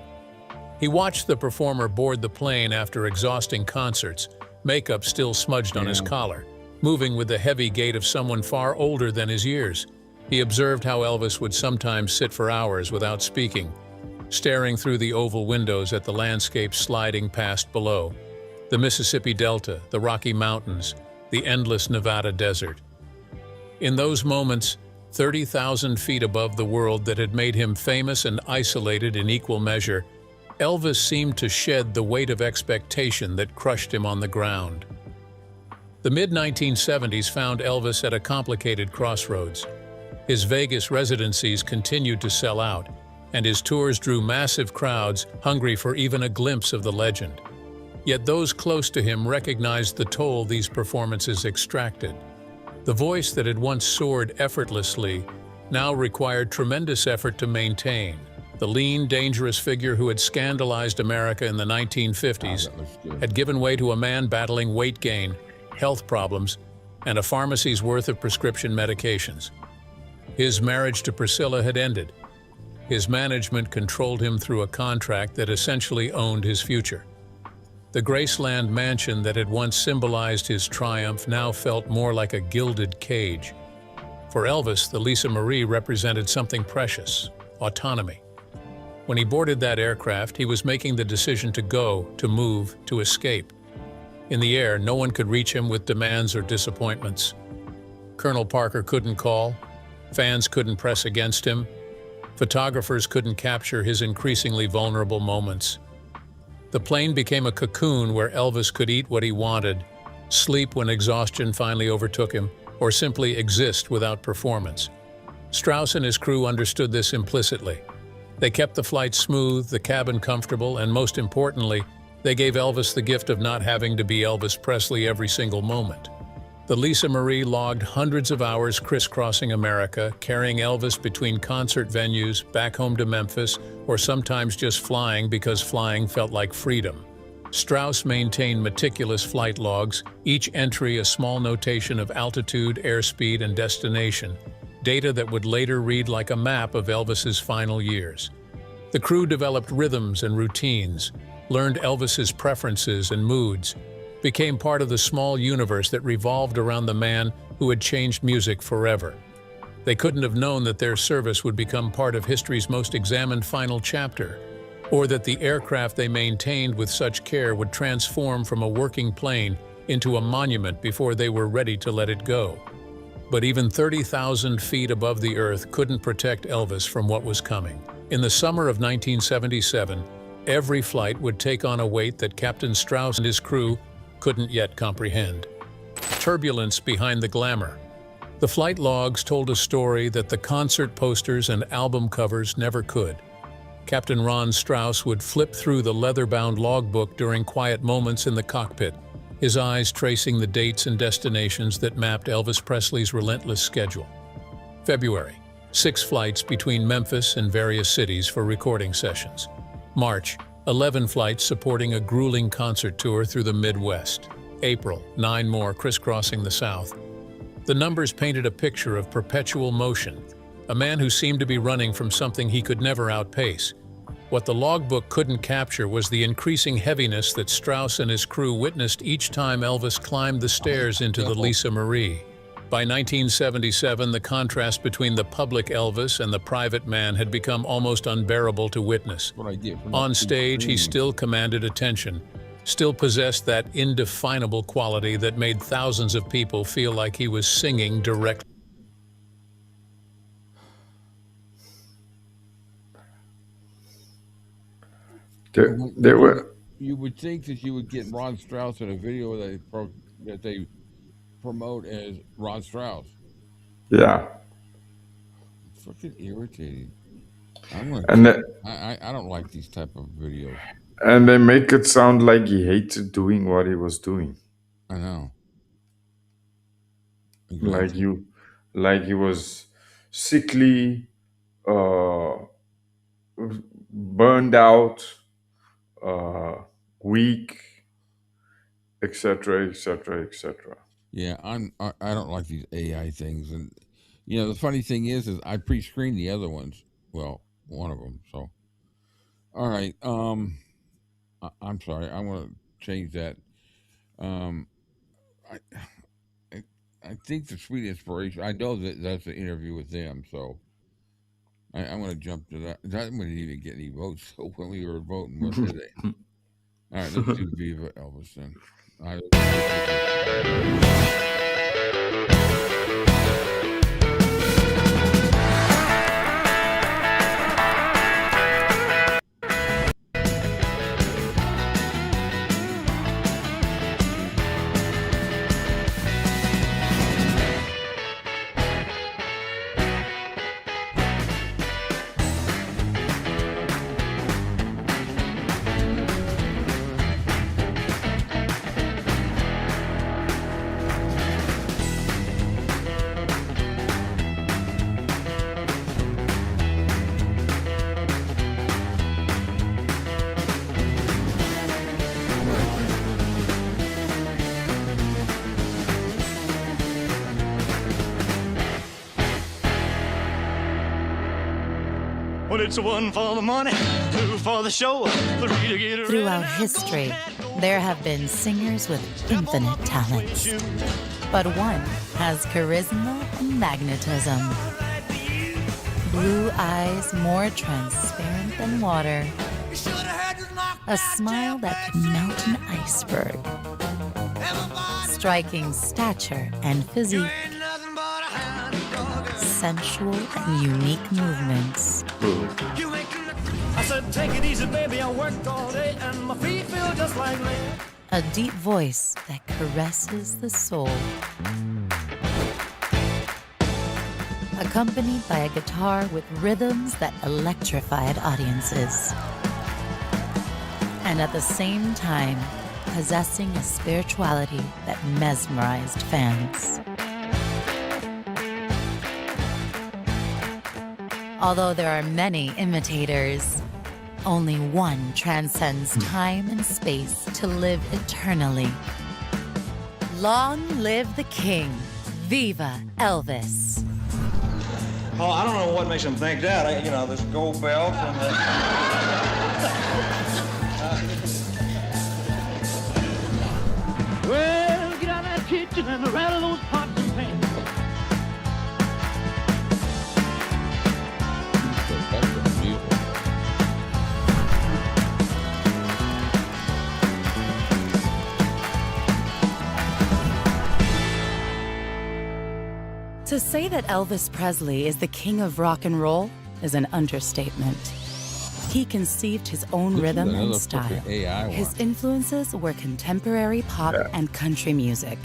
He watched the performer board the plane after exhausting concerts, makeup still smudged on his collar, moving with the heavy gait of someone far older than his years. He observed how Elvis would sometimes sit for hours without speaking, staring through the oval windows at the landscape sliding past below, the Mississippi Delta, the Rocky Mountains, the endless Nevada desert. In those moments, 30,000 feet above the world that had made him famous and isolated in equal measure, Elvis seemed to shed the weight of expectation that crushed him on the ground. The mid-1970s found Elvis at a complicated crossroads. His Vegas residencies continued to sell out, and his tours drew massive crowds hungry for even a glimpse of the legend. Yet those close to him recognized the toll these performances extracted. The voice that had once soared effortlessly now required tremendous effort to maintain. The lean, dangerous figure who had scandalized America in the 1950s had given way to a man battling weight gain, health problems, and a pharmacy's worth of prescription medications. His marriage to Priscilla had ended. His management controlled him through a contract that essentially owned his future. The Graceland mansion that had once symbolized his triumph now felt more like a gilded cage. For Elvis, the Lisa Marie represented something precious: autonomy. When he boarded that aircraft, he was making the decision to go, to move, to escape. In the air, no one could reach him with demands or disappointments. Colonel Parker couldn't call, fans couldn't press against him, photographers couldn't capture his increasingly vulnerable moments. The plane became a cocoon where Elvis could eat what he wanted, sleep when exhaustion finally overtook him, or simply exist without performance. Strauss and his crew understood this implicitly. They kept the flight smooth, the cabin comfortable, and most importantly, they gave Elvis the gift of not having to be Elvis Presley every single moment. The Lisa Marie logged hundreds of hours crisscrossing America, carrying Elvis between concert venues, back home to Memphis, or sometimes just flying because flying felt like freedom. Strauss maintained meticulous flight logs, each entry a small notation of altitude, airspeed, and destination, data that would later read like a map of Elvis's final years. The crew developed rhythms and routines, learned Elvis's preferences and moods, became part of the small universe that revolved around the man who had changed music forever. They couldn't have known that their service would become part of history's most examined final chapter, or that the aircraft they maintained with such care would transform from a working plane into a monument before they were ready to let it go. But even 30,000 feet above the earth couldn't protect Elvis from what was coming. In the summer of 1977, every flight would take on a weight that Captain Strauss and his crew couldn't yet comprehend. Turbulence behind the glamour. The flight logs told a story that the concert posters and album covers never could. Captain Ron Strauss would flip through the leather-bound logbook during quiet moments in the cockpit, his eyes tracing the dates and destinations that mapped Elvis Presley's relentless schedule. February, 6 flights between Memphis and various cities for recording sessions. March, 11 flights supporting a grueling concert tour through the Midwest. April, 9 more crisscrossing the South. The numbers painted a picture of perpetual motion, a man who seemed to be running from something he could never outpace. What the logbook couldn't capture was the increasing heaviness that Strauss and his crew witnessed each time Elvis climbed the stairs into the Lisa Marie. By 1977, the contrast between the public Elvis and the private man had become almost unbearable to witness. On stage, he still commanded attention, still possessed that indefinable quality that made thousands of people feel like he was singing directly. There were. You would think that you would get Ron Strauss in a video that they promote as Ron Strauss. Yeah. It's fucking irritating. I don't like these type of videos. And they make it sound like he hated doing what he was doing. I know. Exactly. Like he was sickly, burned out, weak, etc., etc., etc. Yeah, I don't like these AI things, and the funny thing is I pre-screened the other ones. Well, one of them. So, all right. I'm sorry. I want to change that. I think the Sweet Inspiration. I know that that's an interview with them, so I'm going to jump to that. That didn't even get any votes. So when we were voting, what did they? All right, let's do Viva Elvis then. Well, it's one for the money, two for the show, three to get around. Throughout history, there have been singers with infinite talents. But one has charisma and magnetism. Blue eyes more transparent than water. A smile that can melt an iceberg. Striking stature and physique. Sensual and unique movements. I said, take it easy, baby. I worked all day and my feet feel just like lead. a deep voice that caresses the soul, accompanied by a guitar with rhythms that electrified audiences, and at the same time, possessing a spirituality that mesmerized fans. Although there are many imitators, only one transcends time and space to live eternally. Long live the king. Viva Elvis. Oh, I don't know what makes them think that. You know, this gold belt and the... Well, get out of that kitchen and rattle those pots and pans. To say that Elvis Presley is the king of rock and roll is an understatement. He conceived his own rhythm and style. His influences were contemporary pop and country music,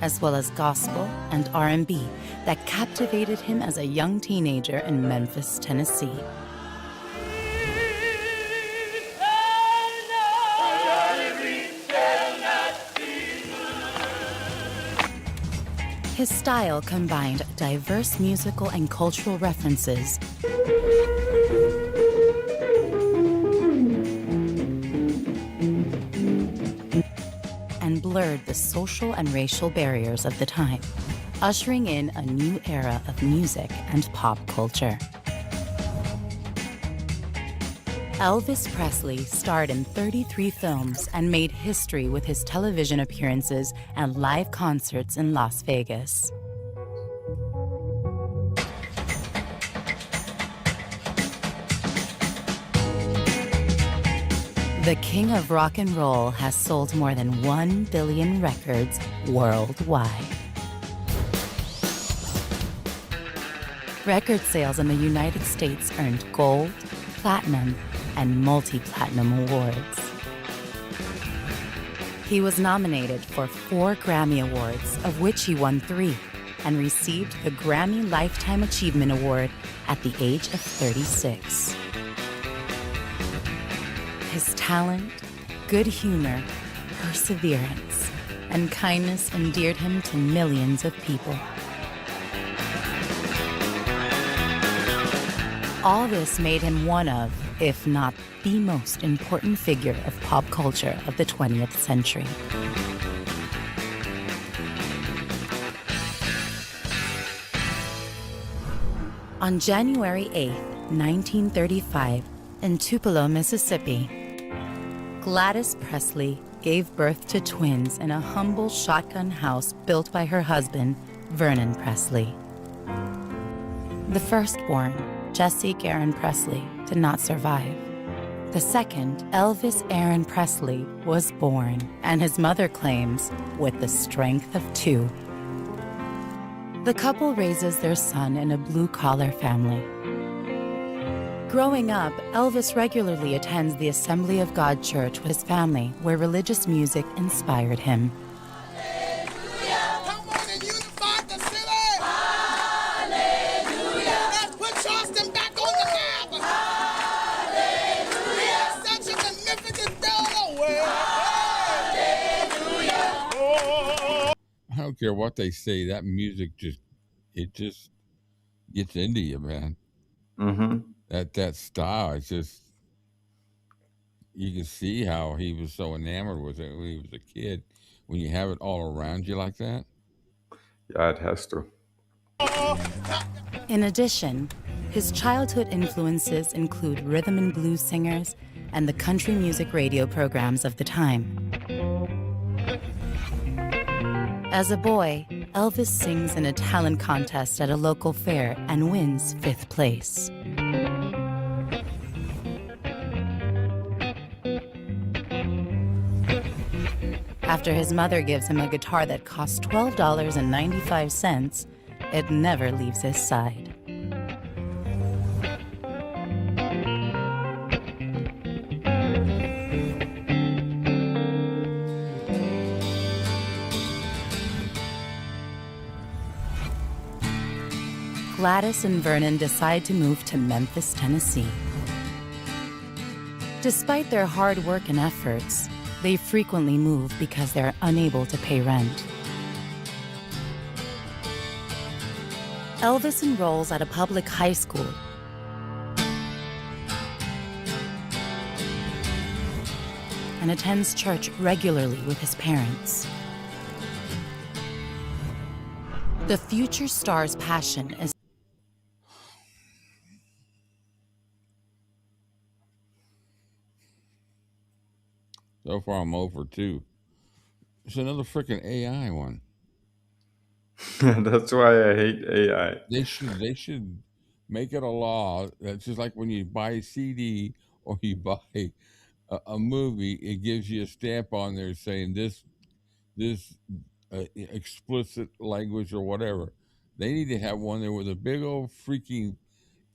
as well as gospel and R&B that captivated him as a young teenager in Memphis, Tennessee. His style combined diverse musical and cultural references and blurred the social and racial barriers of the time, ushering in a new era of music and pop culture. Elvis Presley starred in 33 films and made history with his television appearances and live concerts in Las Vegas. The king of rock and roll has sold more than 1 billion records worldwide. Record sales in the United States earned gold, platinum, and multi-platinum awards. He was nominated for 4 Grammy Awards, of which he won 3, and received the Grammy Lifetime Achievement Award at the age of 36. His talent, good humor, perseverance, and kindness endeared him to millions of people. All this made him one of, if not the most important figure of pop culture of the 20th century. On January 8, 1935, in Tupelo, Mississippi, Gladys Presley gave birth to twins in a humble shotgun house built by her husband, Vernon Presley. The firstborn, Jessie Garon Presley, did not survive. The second, Elvis Aaron Presley, was born, and his mother claims, with the strength of 2. The couple raises their son in a blue-collar family. Growing up, Elvis regularly attends the Assembly of God Church with his family, where religious music inspired him. I don't care what they say, that music just gets into you, man. Mm-hmm. That style, it's just, you can see how he was so enamored with it when he was a kid. When you have it all around you like that. Yeah, it has to. In addition, his childhood influences include rhythm and blues singers and the country music radio programs of the time. As a boy, Elvis sings in a talent contest at a local fair and wins 5th place. After his mother gives him a guitar that costs $12.95, it never leaves his side. Gladys and Vernon decide to move to Memphis, Tennessee. Despite their hard work and efforts, they frequently move because they're unable to pay rent. Elvis enrolls at a public high school and attends church regularly with his parents. The future star's passion is So far, I'm over 2. It's another freaking AI one. That's why I hate AI. They should make it a law that's just like when you buy a CD or you buy a movie, it gives you a stamp on there saying this explicit language or whatever. They need to have one there with a big old freaking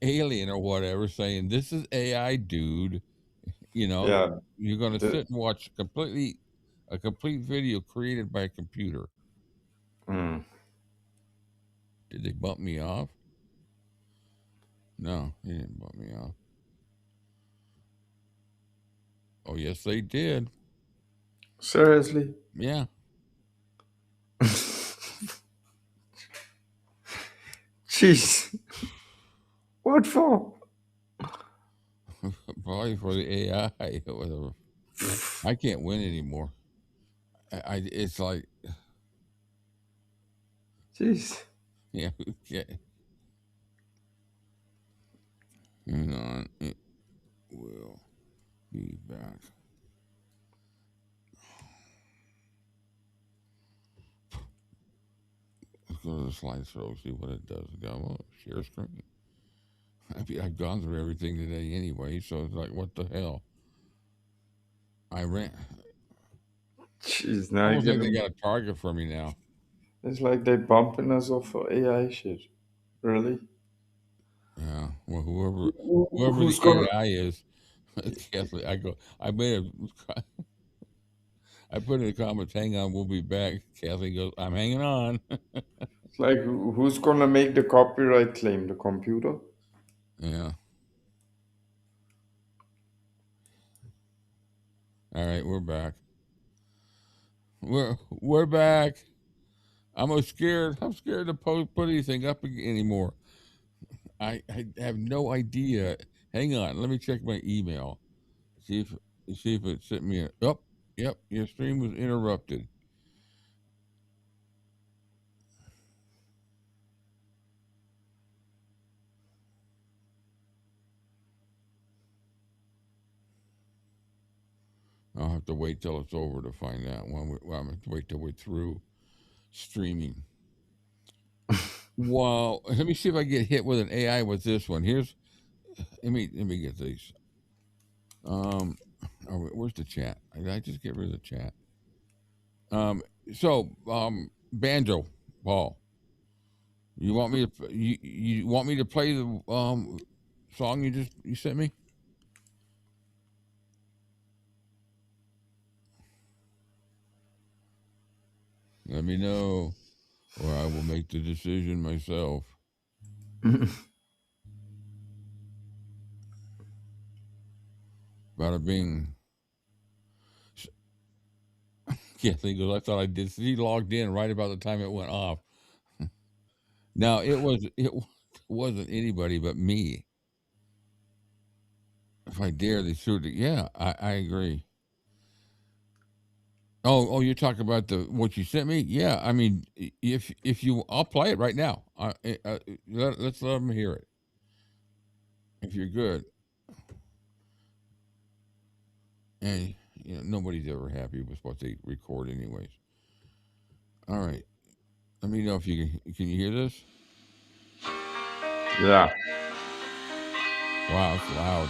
alien or whatever saying this is AI, dude. You know, Yeah. you're going to sit and watch a complete video created by a computer. Mm. Did they bump me off? No, they didn't bump me off. Oh, yes, they did. Seriously? Yeah. Jeez. What for? Probably for the AI. Whatever. I can't win anymore. It's like, jeez. yeah, okay. Hang on, it will be back. Let's go to the slideshow, see what it does. Go share screen. I've gone through everything today anyway, so it's like, what the hell? I ran. Jeez, now Almost you're like they gonna... got a target for me now. It's like they bumping us off for AI shit. Really? Yeah. Well, whoever Who's the gonna... AI is, Kathleen, I made a. I put in the comments, hang on, we'll be back. Kathleen goes, I'm hanging on. It's like, who's gonna make the copyright claim? The computer? Yeah. All right, we're back. We're back. I'm scared to put anything up anymore. I have no idea. Hang on, let me check my email. See if it sent me a. Oh, yep, your stream was interrupted. I'll have to wait till it's over to find out. I'm going to wait till we're through streaming. Well, let me see if I get hit with an AI with this one. Let me get these. Where's the chat? Did I just get rid of the chat? Banjo, Paul. You want me to play the song you sent me? Let me know, or I will make the decision myself. Bada bing. Yeah, I thought I did. He logged in right about the time it went off. Now it wasn't anybody but me. If I dare, they shoot it. Yeah, I agree. Oh, you're talking about what you sent me? Yeah, I mean, if you, I'll play it right now. Let's let them hear it. If you're good. And nobody's ever happy with what they record, anyways. All right, let me know if you can you hear this? Yeah. Wow, it's loud.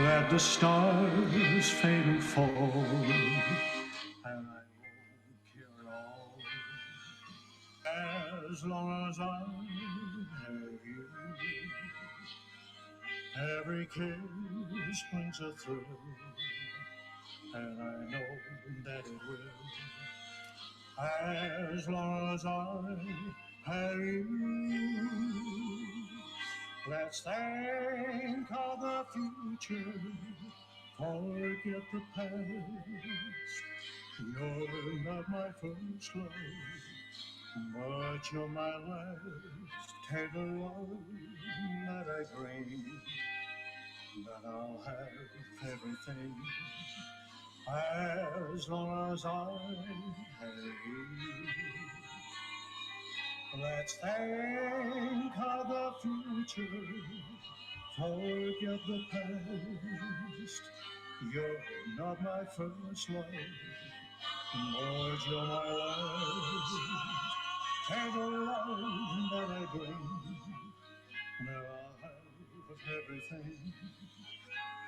Let the stars fade and fall, and I won't care at all, as long as I have you. Every kiss brings a thrill, and I know that it will, as long as I Harry, let's think of the future, forget the past. You're not my first love, but you're my last. Take the love that I bring, that I'll have everything as long as I have you. Let's think of the future, forget the past. You're not my first love, but you're my last. Take the love that I bring, now I'll have everything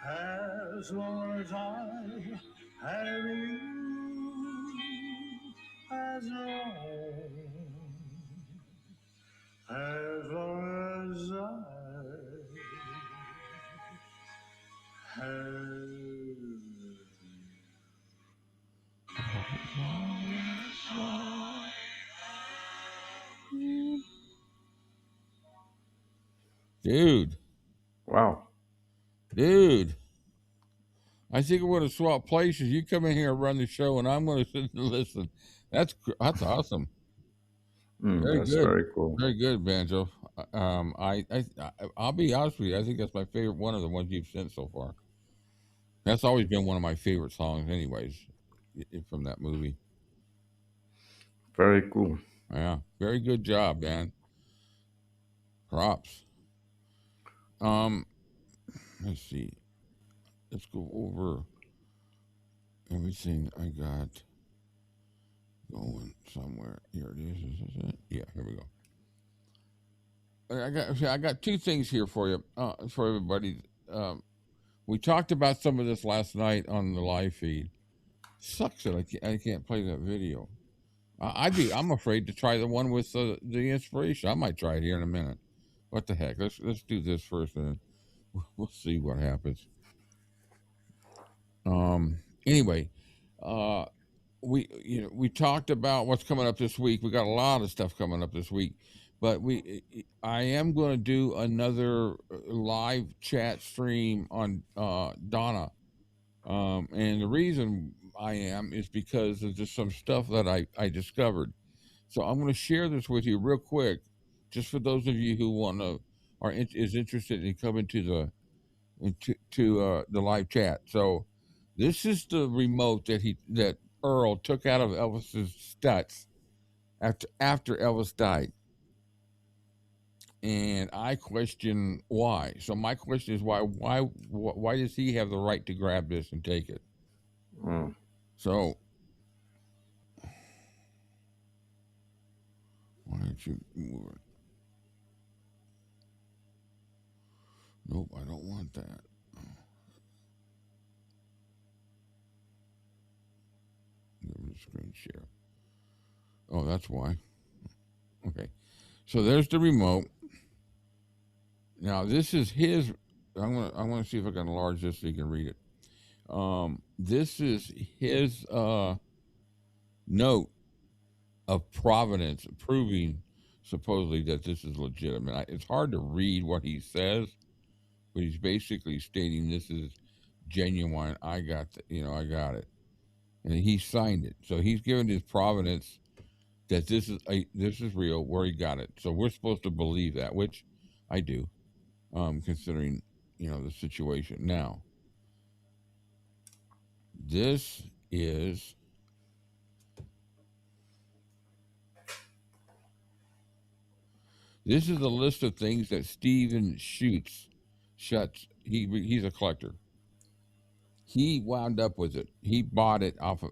as long as I have you. As long as I have Dude. Wow. Dude. I think we're going to swap places. You come in here and run the show, and I'm going to sit and listen. That's awesome. Very That's good. very cool. Very good, Banjo. I'll be honest with you. I think that's my favorite one of the ones you've sent so far. That's always been one of my favorite songs, anyways, from that movie. Very cool. Yeah, very good job, man. Props. Let's see. Let's go over everything I got going somewhere. Here it is. Is this it? Yeah, here we go. I got two things here for you, for everybody. We talked about some of this last night on the live feed. Sucks that I can't play that video. I'm afraid to try the one with the inspiration. I might try it here in a minute. What the heck? Let's do this first, and then we'll see what happens. Anyway, we talked about what's coming up this week. We got a lot of stuff coming up this week, but I am going to do another live chat stream on Donna, and the reason I am is because of just some stuff that I discovered. So I'm going to share this with you real quick, just for those of you who is interested in coming to the live chat. So this is the remote that Earl took out of Elvis's studs after Elvis died. And I question why. So my question is why does he have the right to grab this and take it? So why don't you move it? Nope, I don't want that. Give me the screen share. Oh, that's why. Okay. So there's the remote. Now this is his. I'm gonna see if I can enlarge this so you can read it. This is his note of provenance, proving supposedly that this is legitimate. It's hard to read what he says, but he's basically stating this is genuine. I got it, and he signed it. So he's given his provenance that this is real, where he got it. So we're supposed to believe that, which I do, considering the situation. Now, this is a list of things that Steven Schutz. He's a collector. He wound up with it. He bought it off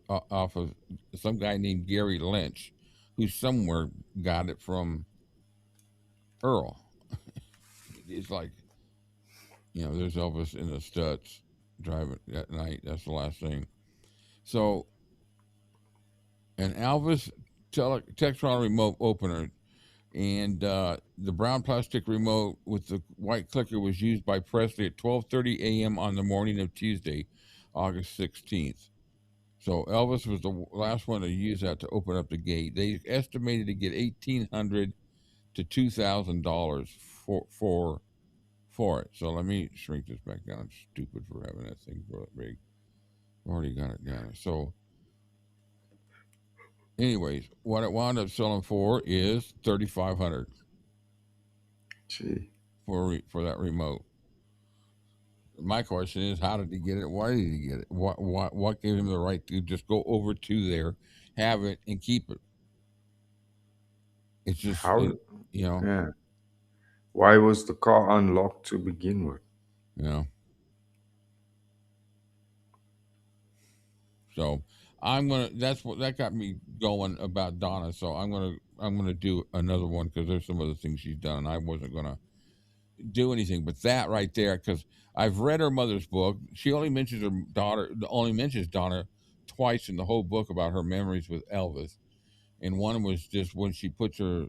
of some guy named Gary Lynch, who somewhere got it from Earl. It's like, there's Elvis in the Stutz driving at night. That's the last thing. So, an Elvis Textron remote opener, and the brown plastic remote with the white clicker was used by Presley at 12:30 a.m. on the morning of Tuesday, August 16th. So Elvis was the last one to use that to open up the gate. They estimated to get 1,800 to $2,000 for it. So let me shrink this back down. I'm stupid for having that thing so big. Already got it down. So, anyways, what it wound up selling for is $3,500. Gee. For that remote. My question is, how did he get it? Why did he get it? What gave him the right to just go over to there, have it, and keep it? It's just, Yeah. Why was the car unlocked to begin with? Yeah. So that got me going about Donna. So I'm gonna do another one because there's some other things she's done, and I wasn't gonna do anything but that right there because I've read her mother's book. She only mentions her daughter, only mentions Donna twice in the whole book about her memories with Elvis, and one was just when she puts her,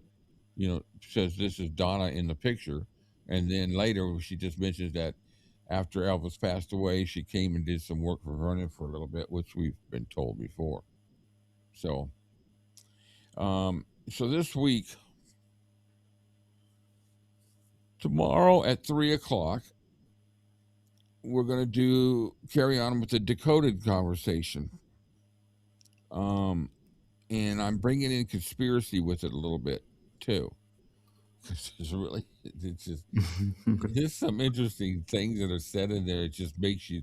says this is Donna in the picture, and then later she just mentions that after Elvis passed away, she came and did some work for Vernon for a little bit, which we've been told before. So, so this week, tomorrow at 3:00, we're going to carry on with the decoded conversation. And I'm bringing in conspiracy with it a little bit too. It's just, there's some interesting things that are said in there. It just makes you,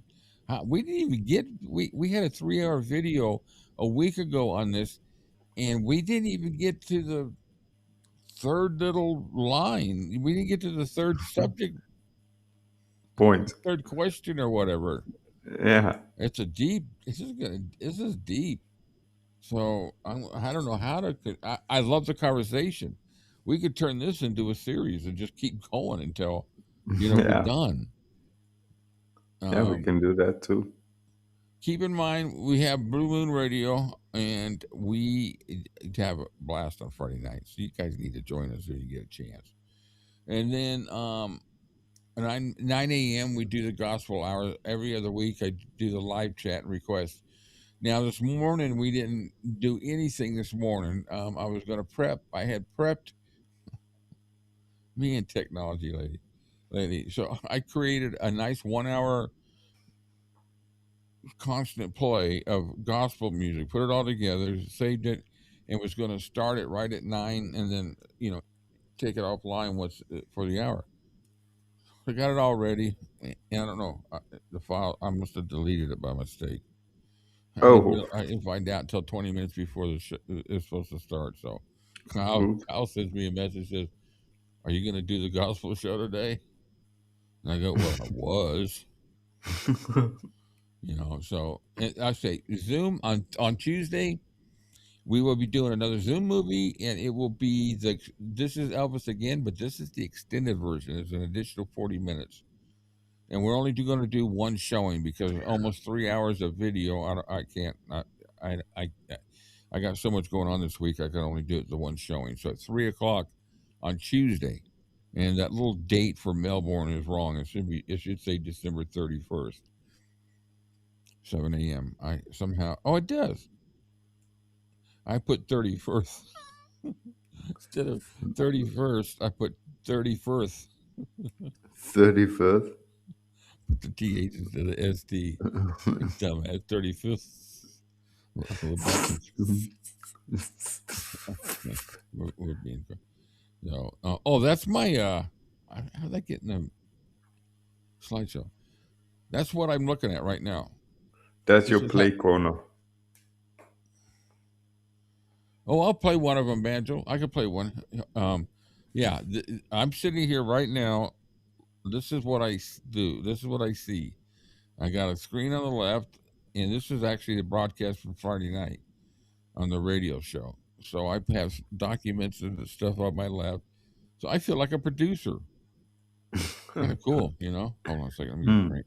we didn't even get, we had a 3-hour video a week ago on this, and we didn't even get to the third little line. We didn't get to the third subject point, third question or whatever. Yeah. It's a deep, this is deep. So I don't know how to, I love the conversation. We could turn this into a series and just keep going until, we're done. Yeah, we can do that too. Keep in mind, we have Blue Moon Radio, and we have a blast on Friday night. So you guys need to join us if you get a chance. And then 9 a.m., we do the gospel hour. Every other week, I do the live chat and request. Now, this morning, we didn't do anything this morning. I was going to prep. I had prepped me and technology lady. So I created a nice 1-hour constant play of gospel music, put it all together, saved it, and was going to start it right at 9 and then, take it offline for the hour. I got it all ready, and I don't know, the file, I must have deleted it by mistake. I didn't find out until 20 minutes before the show is supposed to start. So Kyle sends me a message, says, "Are you going to do the gospel show today?" And I go, "Well, I was." So I say Zoom on Tuesday. We will be doing another Zoom movie, and it will be this is Elvis again, but this is the extended version. It's an additional 40 minutes. And we're only going to do one showing because almost 3 hours of video. I can't. I got so much going on this week. I can only do it the one showing. So at 3:00 on Tuesday, and that little date for Melbourne is wrong. It should say December 31st, 7 a.m. It does. I put 31st instead of 31st. I put 31st. 31st. Put the TH instead of ST. Dumbass. 35th. We're being so. That's my. How'd I get in the slideshow? That's what I'm looking at right now. That's your play corner. I'll play one of them, Banjo. I could play one. Yeah, I'm sitting here right now. This is what I do. This is what I see. I got a screen on the left, and this is actually the broadcast from Friday night on the radio show. So I have documents and stuff on my left. So I feel like a producer. Kind of cool, Hold on a second. Let me get a drink.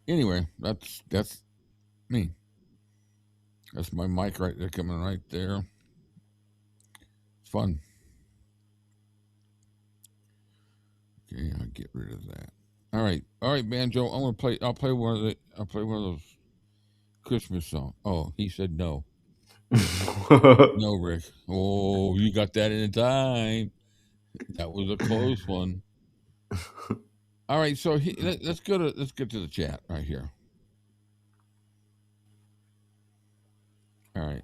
Anyway, that's me. That's my mic right there, coming right there. It's fun. Okay, I'll get rid of that. All right, Banjo. I'll play one of those Christmas song. Oh, he said no. No, Rick. Oh, you got that in time. That was a close one. All right, so let's get to the chat right here. All right.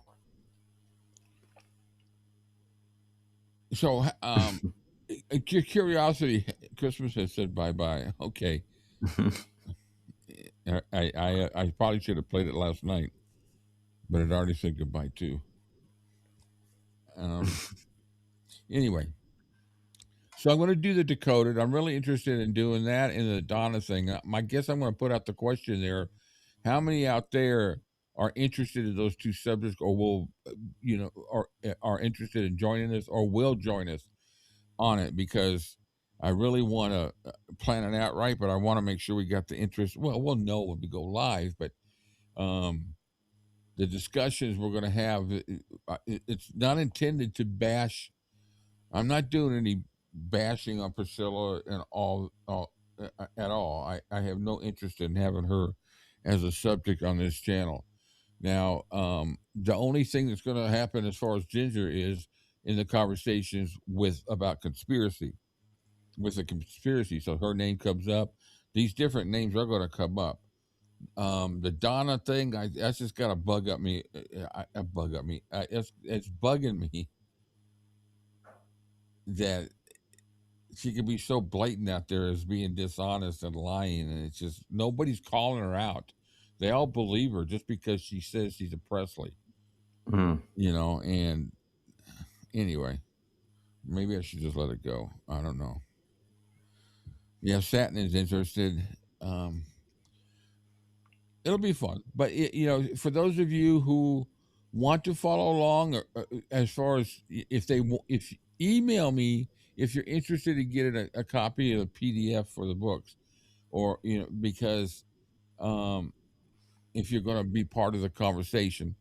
So, curiosity, Christmas has said bye-bye. Okay. I probably should have played it last night, but it already said goodbye too. Anyway, so I'm going to do the decoded. I'm really interested in doing that and the Donna thing. I guess I'm going to put out the question there: how many out there are interested in those two subjects, or will, are interested in joining us, or will join us on it? Because I really want to plan it out right, but I want to make sure we got the interest. Well, we'll know when we go live, but the discussions we're going to have, it's not intended to bash. I'm not doing any bashing on Priscilla and all at all. I have no interest in having her as a subject on this channel. Now, the only thing that's going to happen as far as Ginger is in the conversations about conspiracy, with the conspiracy. So her name comes up. These different names are going to come up. The Donna thing, that's just got to bug up me. It's bugging me that she can be so blatant out there as being dishonest and lying, and it's just nobody's calling her out. They all believe her just because she says she's a Presley. And anyway, maybe I should just let it go. I don't know. Yeah, Satin is interested. It'll be fun, but for those of you who want to follow along, or as far as if email me if you're interested in getting a copy of the PDF for the books, or because if you're going to be part of the conversation.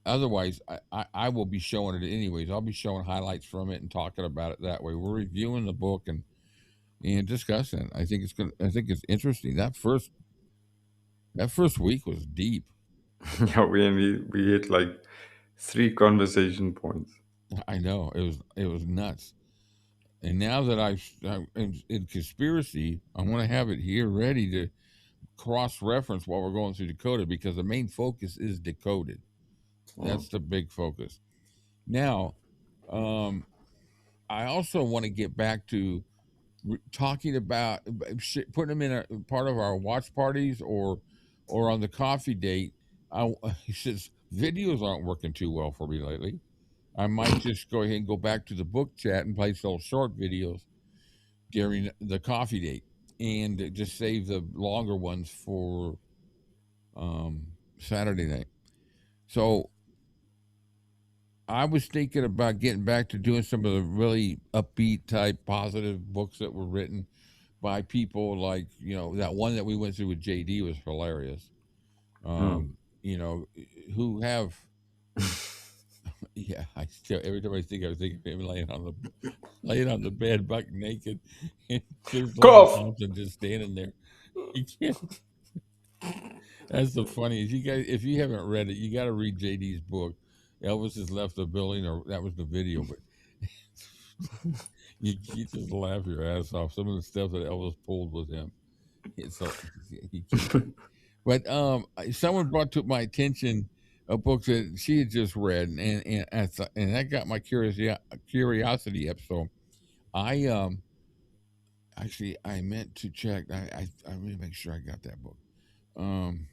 Otherwise, I will be showing it anyways. I'll be showing highlights from it and talking about it that way. We're reviewing the book and discussing it. I think it's interesting. That first week was deep. Yeah, we hit like 3 conversation points. I know, it was nuts. And now that I'm in conspiracy, I want to have it here ready to cross-reference while we're going through Decoded, because the main focus is Decoded. That's the big focus. Now, I also want to get back to talking about putting them in a part of our watch parties or on the coffee date. Since videos aren't working too well for me lately, I might just go ahead and go back to the book chat and play some short videos during the coffee date, and just save the longer ones for Saturday night. So I was thinking about getting back to doing some of the really upbeat type positive books that were written by people like, that one that we went through with JD was hilarious. Who have, yeah, every time I think of him laying on the bed, buck naked, and Thompson just standing there. You can't. That's the funniest. You guys, if you haven't read it, you got to read JD's book. Elvis has left the building, or that was the video, but you just laugh your ass off. Some of the stuff that Elvis pulled with him. So, but someone brought to my attention a book that she had just read, and that got my curiosity up. So, I actually I meant to check. I really make sure I got that book. Downloads.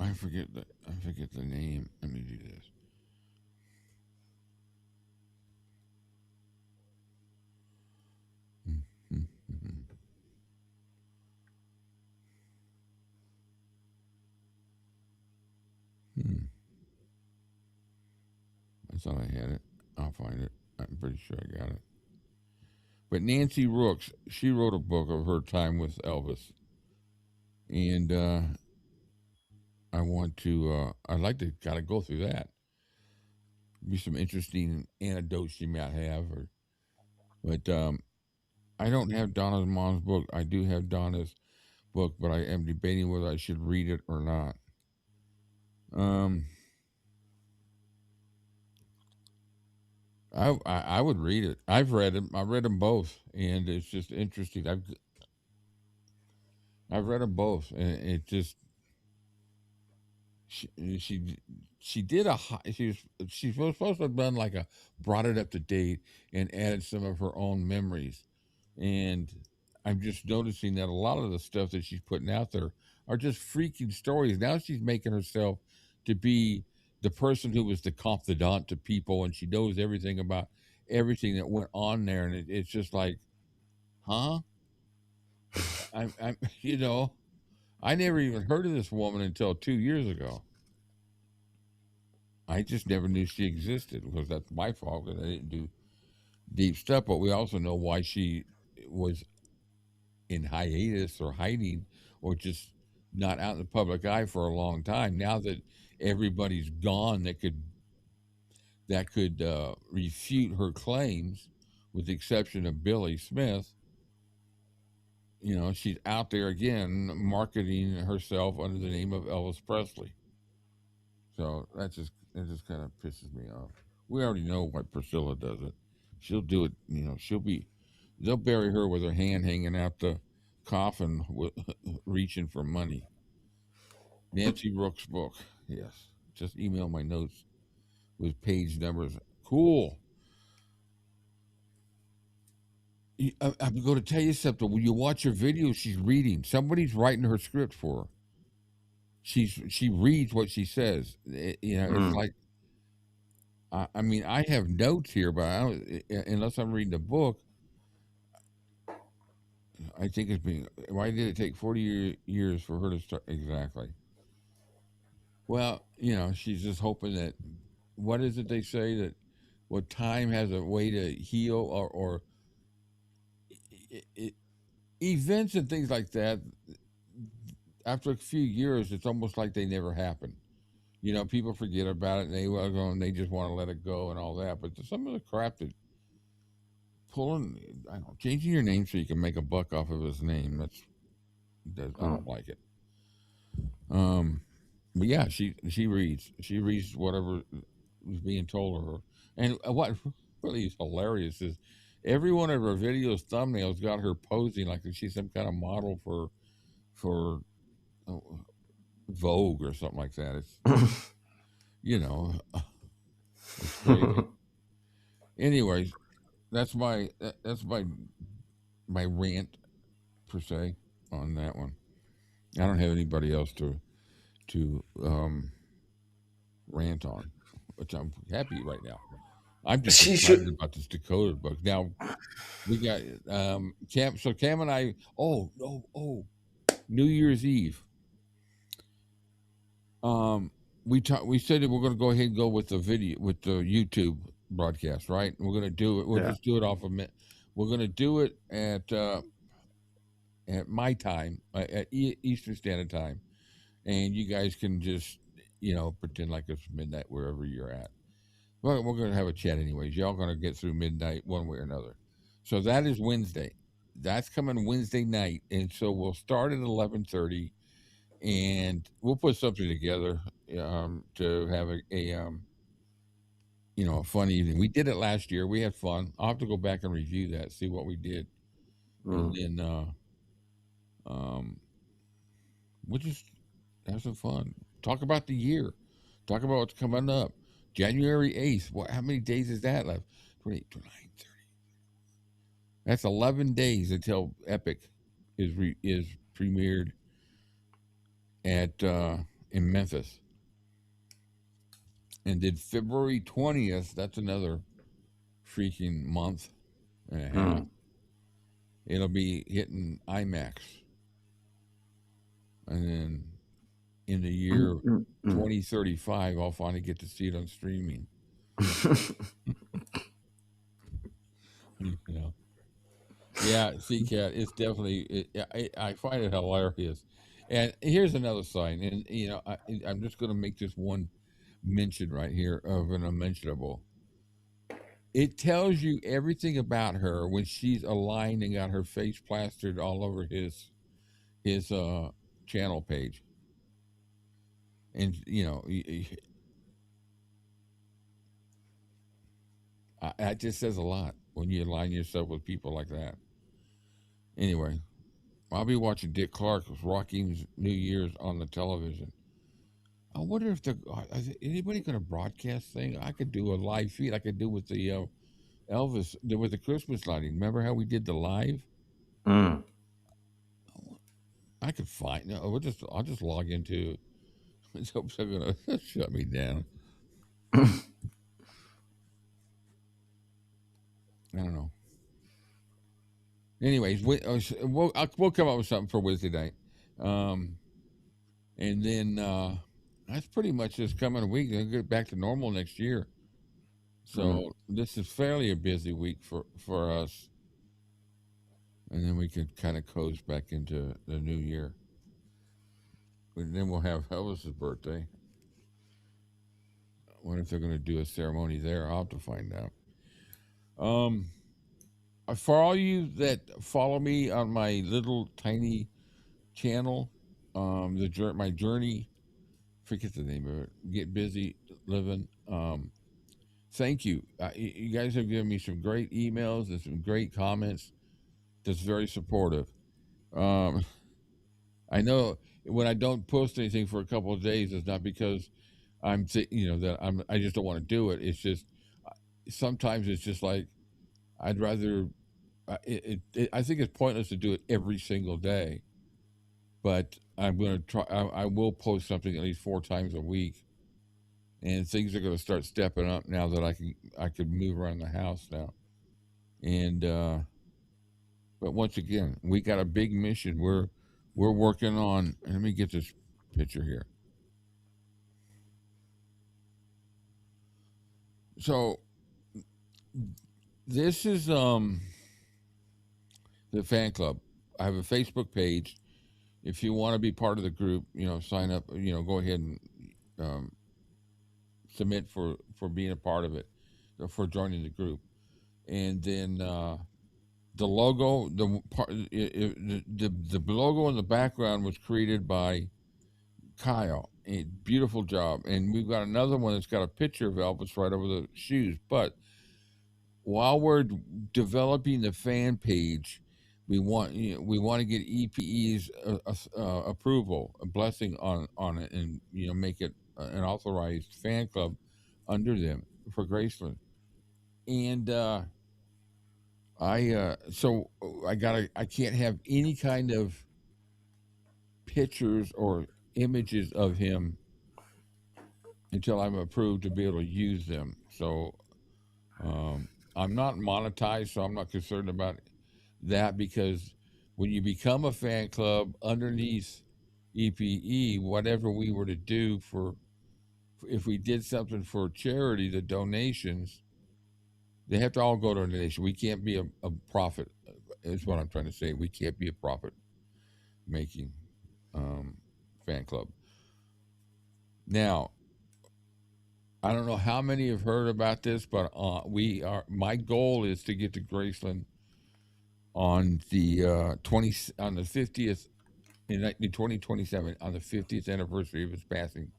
I forget the name. Let me do this. I thought I had it. I'll find it. I'm pretty sure I got it. But Nancy Rooks, she wrote a book of her time with Elvis, and I'd like to kind of go through that. Be some interesting anecdotes she might have, but I don't have Donna's mom's book. I do have Donna's book, but I am debating whether I should read it or not. I would read it. I've read them. I've read them both, and it's just interesting. I've read them both, and it just she she she did a she was supposed to have done like a brought it up to date and added some of her own memories, and I'm just noticing that a lot of the stuff that she's putting out there are just freaking stories. Now she's making herself to be the person who was the confidant to people, and she knows everything about everything that went on there, and it's just like, huh? I'm I never even heard of this woman until 2 years ago. I just never knew she existed because that's my fault that I didn't do deep stuff. But we also know why she was in hiatus or hiding or just not out in the public eye for a long time. Now that everybody's gone that could refute her claims, with the exception of Billy Smith, she's out there again marketing herself under the name of Elvis Presley. So that just kind of pisses me off. We already know why Priscilla does it. She'll do it. They'll bury her with her hand hanging out the coffin, reaching for money. Nancy Rook's book. Yes. Just email my notes with page numbers. Cool. I'm going to tell you something. When you watch her video, she's reading. Somebody's writing her script for her. She reads what she says. It's like, I mean, I have notes here, but unless I'm reading a book, I think it's being. Why did it take 40 years for her to start? Exactly. Well, she's just hoping that. What is it they say that? What time has a way to heal, or events and things like that. After a few years, it's almost like they never happened. People forget about it, and they just want to let it go and all that. But some of the crap that changing your name so you can make a buck off of his name, I don't like it. But yeah, she reads whatever is being told of her. And what really is hilarious is every one of her videos thumbnails got her posing like she's some kind of model for Vogue or something like that. It's it's crazy. Anyways, that's my rant per se on that one. I don't have anybody else to rant on, which I'm happy right now. I'm just excited about this Dakota book. Now we got Cam. So Cam and I. Oh, New Year's Eve. We said that we're going to go ahead and go with the video with the YouTube broadcast, right? We're going to do it. We'll just do it off of it. We're going to do it at my time, at Eastern Standard Time, and you guys can just pretend like it's midnight wherever you're at. Well, we're going to have a chat anyways. Y'all going to get through midnight one way or another. So that is Wednesday. That's coming Wednesday night, and so we'll start at 11:30, and we'll put something together to have a fun evening. We did it last year. We had fun. I'll have to go back and review that, see what we did, and then we'll just have some fun. Talk about the year. Talk about what's coming up. January 8th. How many days is that left? 28, 29, 30. That's 11 days until Epic is premiered at in Memphis. And then February 20th, that's another freaking month and a half. It'll be hitting IMAX. And then in the year 2035, I'll finally get to see it on streaming. Yeah, CCAT, it's definitely, I find it hilarious. And here's another sign, and I'm just going to make this one mention right here of an unmentionable. It tells you everything about her when she's aligned and got her face plastered all over his channel page. And that just says a lot when you align yourself with people like that. Anyway, I'll be watching Dick Clark's Rocking's New Year's on the television. I wonder if is anybody going to broadcast thing? I could do a live feed. I could do with the Elvis with the Christmas lighting. Remember how we did the live? Mm. I could find. No, I'll just log into. Let's hope they're going to shut me down. I don't know. Anyways, we'll come up with something for Wednesday night, and then that's pretty much this coming week. They'll get back to normal next year. So this is fairly a busy week for us, and then we could kind of coast back into the new year. And then we'll have Elvis's birthday. I wonder if they're going to do a ceremony there. I'll have to find out. For all you that follow me on my little tiny channel, my journey, forget the name of it, Get Busy Living. Thank you. You guys have given me some great emails and some great comments. That's very supportive. I know when I don't post anything for a couple of days, it's not because I just don't want to do it. It's just sometimes it's just like I'd rather. I think it's pointless to do it every single day, but I'm going to try. I will post something at least 4 times a week, and things are going to start stepping up now that I can move around the house now, and but once again, we got a big mission. We're working on. Let me get this picture here. So this is the fan club. I have a Facebook page. If you want to be part of the group, sign up. Go ahead and submit for being a part of it, for joining the group, and then the logo, the logo in the background was created by Kyle. A beautiful job, and we've got another one that's got a picture of Elvis right over the shoes. But while we're developing the fan page, we want to get EPE's approval, a blessing on it, and make it an authorized fan club under them for Graceland. And I can't have any kind of pictures or images of him until I'm approved to be able to use them. So I'm not monetized, so I'm not concerned about that, because when you become a fan club underneath EPE, whatever we were to do if we did something for charity, the donations, they have to all go to a donation. We can't be a profit, is what I'm trying to say. We can't be a profit-making fan club. Now, I don't know how many have heard about this, but my goal is to get to Graceland on the 50th in 2027, on the 50th anniversary of his passing.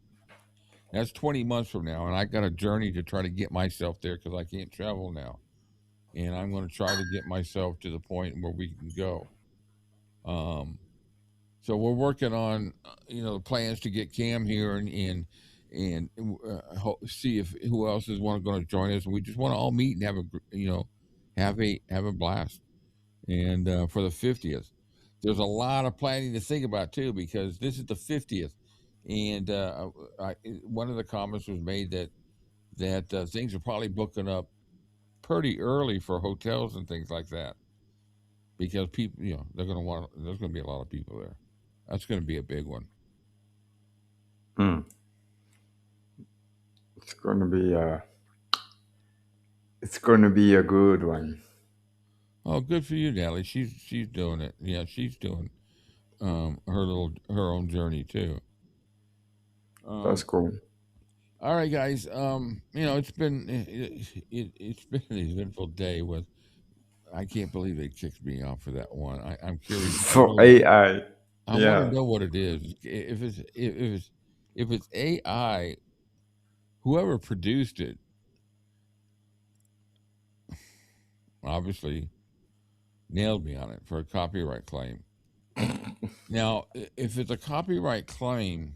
That's 20 months from now, and I got a journey to try to get myself there because I can't travel now, and I'm going to try to get myself to the point where we can go. So we're working on the plans to get Cam here and see if who else is going to join us. We just want to all meet and have a blast. And for the 50th, there's a lot of planning to think about too, because this is the 50th, and one of the comments was made that things are probably booking up pretty early for hotels and things like that, because people, they're going to want. There's going to be a lot of people there. That's going to be a big one. It's going to be a good one. Oh, good for you, Natalie. She's doing it. Yeah, she's doing her own journey too. That's cool. All right, guys. It's been it's been an eventful day. With I can't believe they kicked me off for that one. I'm curious. For AI. I want to Yeah. know what it is. If it's AI, whoever produced it, obviously nailed me on it for a copyright claim. Now, if it's a copyright claim,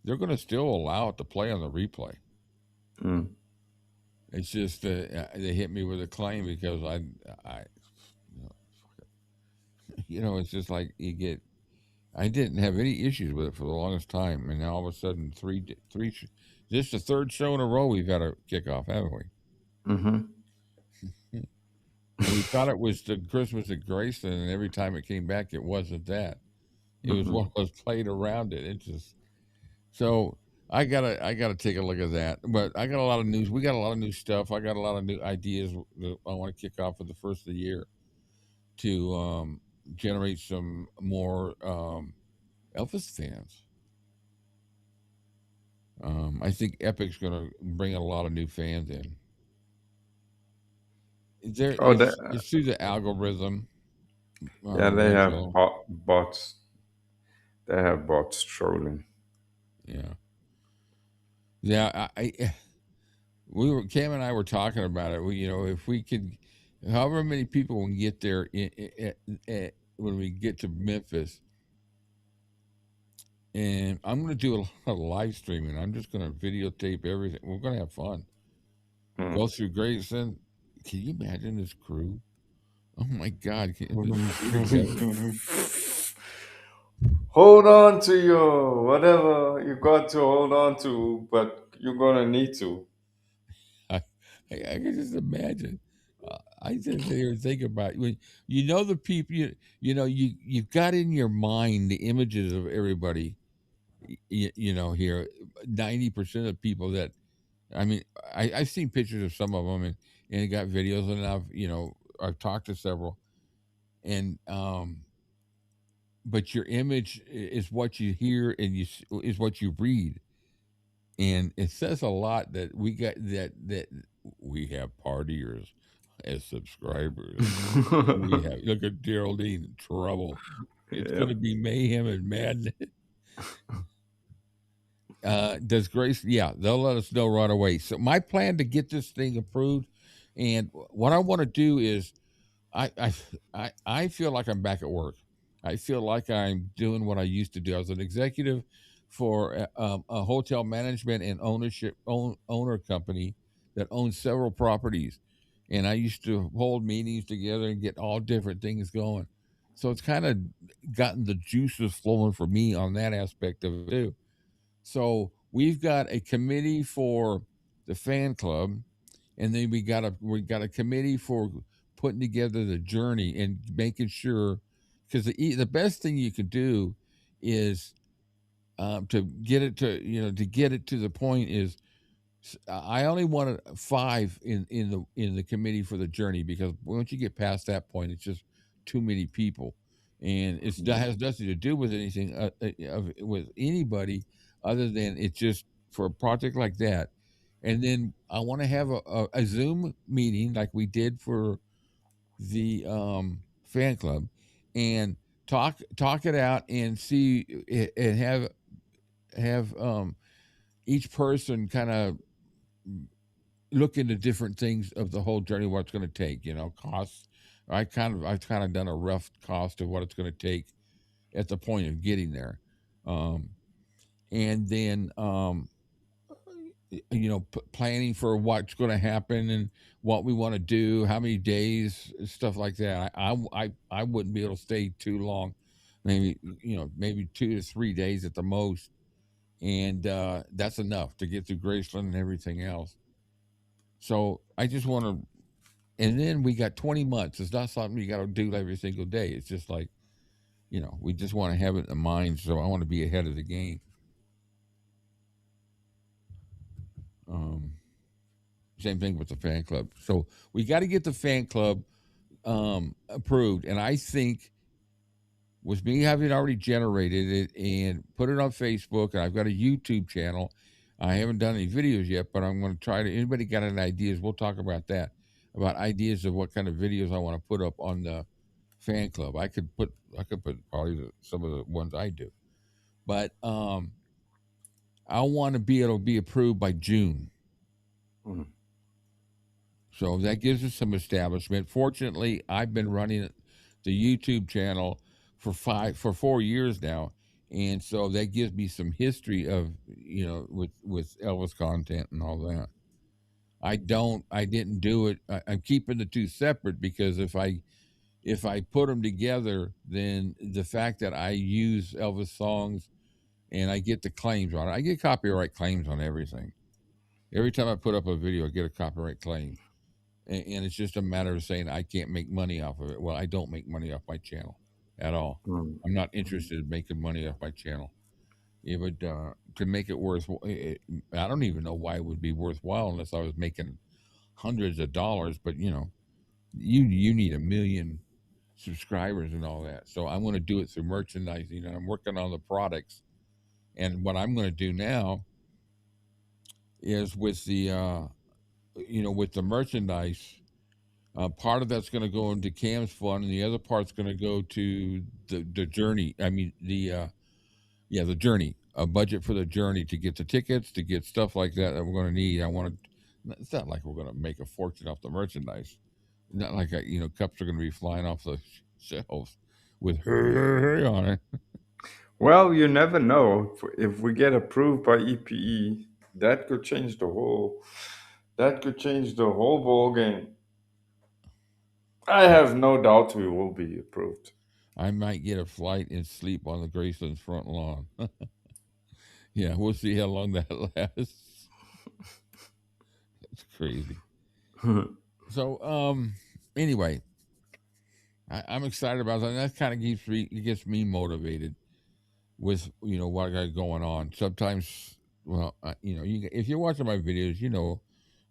they're going to still allow it to play on the replay. Mm. It's just they hit me with a claim because it's just like you get. I didn't have any issues with it for the longest time, and now all of a sudden, this is the third show in a row we've had a kickoff, haven't we? Mm-hmm. And we thought it was the Christmas at Graceland, and every time it came back, it wasn't that. It was what was played around it. It just so I gotta take a look at that. But I got a lot of news. We got a lot of new stuff. I got a lot of new ideas that I want to kick off for the first of the year to generate some more Elvis fans. I think Epic's going to bring a lot of new fans in. It's through the algorithm. Yeah, they have bots. They have bots trolling. Yeah. Cam and I were talking about it. If we could, however many people can get there when we get to Memphis, and I'm going to do a lot of live streaming. I'm just going to videotape everything. We're going to have fun. Go through Graceland. Can you imagine this crew? Oh my God! Hold on to your whatever you got to hold on to, but you're gonna need to. I can just imagine. I just sit here and think about when the people you've got in your mind the images of everybody. Here 90% of people that I've seen pictures of some of them and got videos, and I've talked to several, and but your image is what you hear and is what you read, and it says a lot that we we have partiers as subscribers. Look at Geraldine, trouble. It's going to be mayhem and madness. Does Grace? Yeah, they'll let us know right away. So my plan to get this thing approved, and what I want to do is, I feel like I'm back at work. I feel like I'm doing what I used to do. I was an executive for a hotel management and owner company that owns several properties, and I used to hold meetings together and get all different things going. So it's kind of gotten the juices flowing for me on that aspect of it too. So we've got a committee for the fan club, and then we got a committee for putting together the journey and making sure, because the best thing you can do is to get it to the point is I only wanted 5 in the committee for the journey, because once you get past that point, it's just too many people, and that has nothing to do with anything with anybody other than it's just for a project like that. And then I want to have a Zoom meeting like we did for the fan club, and talk it out and see and have each person kind of look into different things of the whole journey, what it's going to take, costs. I've kind of done a rough cost of what it's going to take at the point of getting there. And then, planning for what's going to happen and what we want to do, how many days, stuff like that. I wouldn't be able to stay too long, maybe 2 to 3 days at the most. And that's enough to get through Graceland and everything else. So I just want to, and then we got 20 months. It's not something you got to do every single day. It's just like, we just want to have it in mind. So I want to be ahead of the game. Same thing with the fan club. So we got to get the fan club approved. And I think with me having already generated it and put it on Facebook, and I've got a YouTube channel, I haven't done any videos yet, but I'm going to try to. Anybody got any ideas? We'll talk about that. About ideas of what kind of videos I want to put up on the fan club. I could put probably some of the ones I do, but I want to be able to be approved by June. So that gives us some establishment. Fortunately, I've been running the YouTube channel for 4 years now, and so that gives me some history of with Elvis content and all that. I didn't do it. I'm keeping the two separate because if I put them together, then the fact that I use Elvis songs and I get the claims on it, I get copyright claims on everything. Every time I put up a video, I get a copyright claim. And it's just a matter of saying I can't make money off of it. Well, I don't make money off my channel at all. I'm not interested in making money off my channel. It would to make it worth. I don't even know why it would be worthwhile unless I was making hundreds of dollars. But you need 1 million subscribers and all that. So I'm going to do it through merchandising, and I'm working on the products. And what I'm going to do now is with the with the merchandise. Part of that's going to go into Cam's fund, and the other part's going to go to the journey. I mean, the journey. A budget for the journey to get the tickets, to get stuff like that we're going to need. It's not like we're going to make a fortune off the merchandise. Not like cups are going to be flying off the shelves with her on it. Well, you never know. If we get approved by EPE, that could change the whole. That could change the whole ball game. I have no doubt we will be approved. I might get a flight and sleep on the Graceland's front lawn. Yeah, we'll see how long that lasts. That's crazy. So, anyway, I'm excited about that. That kind of gets me motivated with what I got going on. Sometimes, well, if you're watching my videos,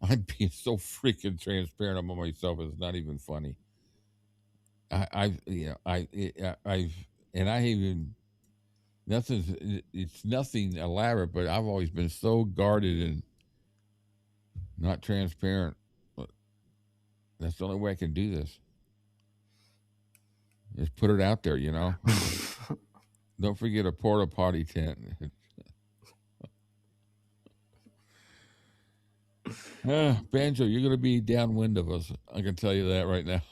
I'm being so freaking transparent about myself. It's not even funny. It's nothing elaborate, but I've always been so guarded and not transparent. But that's the only way I can do this. Just put it out there, Don't forget a porta potty tent. Banjo, you're going to be downwind of us. I can tell you that right now.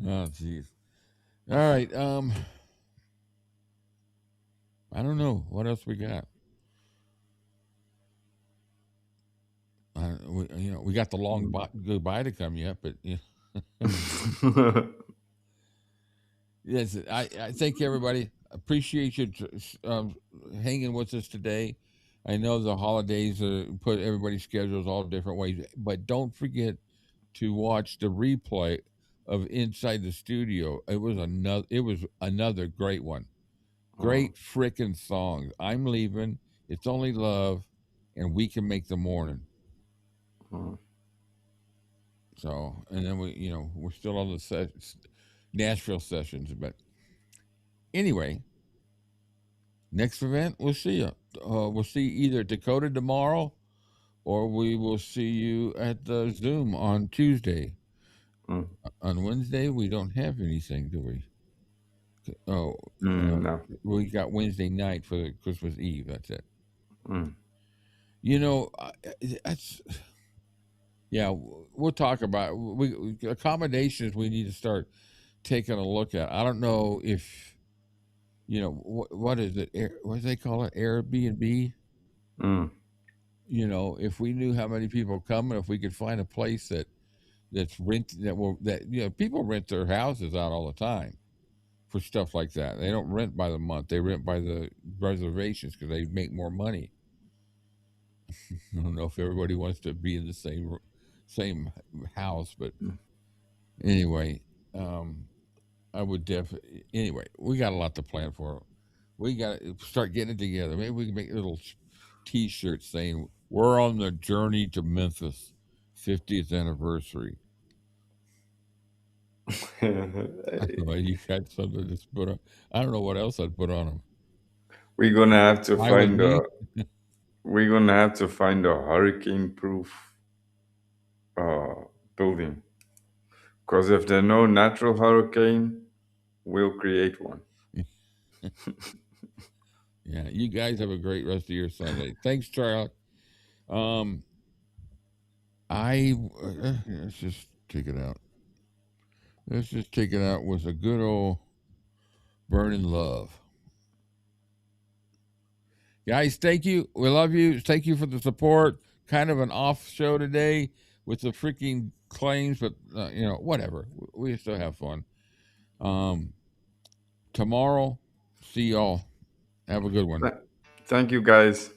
Oh, jeez. All right. I don't know what else we got. We got the long goodbye to come yet, but yes, I thank everybody. Appreciate you hanging with us today. I know the holidays put everybody's schedules all different ways, but don't forget to watch the replay of Inside the Studio. It was another great one. Great freaking songs. I'm Leaving, It's Only Love, and We Can Make the Morning. So, and then we're still on the Nashville sessions, but anyway, next event, we'll see you. We'll see either Dakota tomorrow, or we will see you at the Zoom on Tuesday. On Wednesday, we don't have anything, do we? Oh, no. We got Wednesday night for the Christmas Eve. That's it. That's. Yeah, we'll talk about accommodations. We need to start taking a look at. I don't know if what is it? What do they call it? Airbnb. If we knew how many people come, and if we could find a place that's people rent their houses out all the time for stuff like that. They don't rent by the month; they rent by the reservations because they make more money. I don't know if everybody wants to be in the same house, but anyway, I would definitely. Anyway, we got a lot to plan for. We got to start getting it together. Maybe we can make little T-shirts saying "We're on the journey to Memphis, 50th anniversary." You got something to put on. I don't know what else I'd put on them. We're gonna have to Fly with find me. a hurricane-proof building. Because if there's no natural hurricane, we'll create one. Yeah, you guys have a great rest of your Sunday. Thanks, Charlie. Let's just take it out. Let's just take it out with a good old burning love. Guys, thank you. We love you. Thank you for the support. Kind of an off show today with the freaking claims, but whatever. We still have fun. Tomorrow, see y'all. Have a good one. Thank you, guys.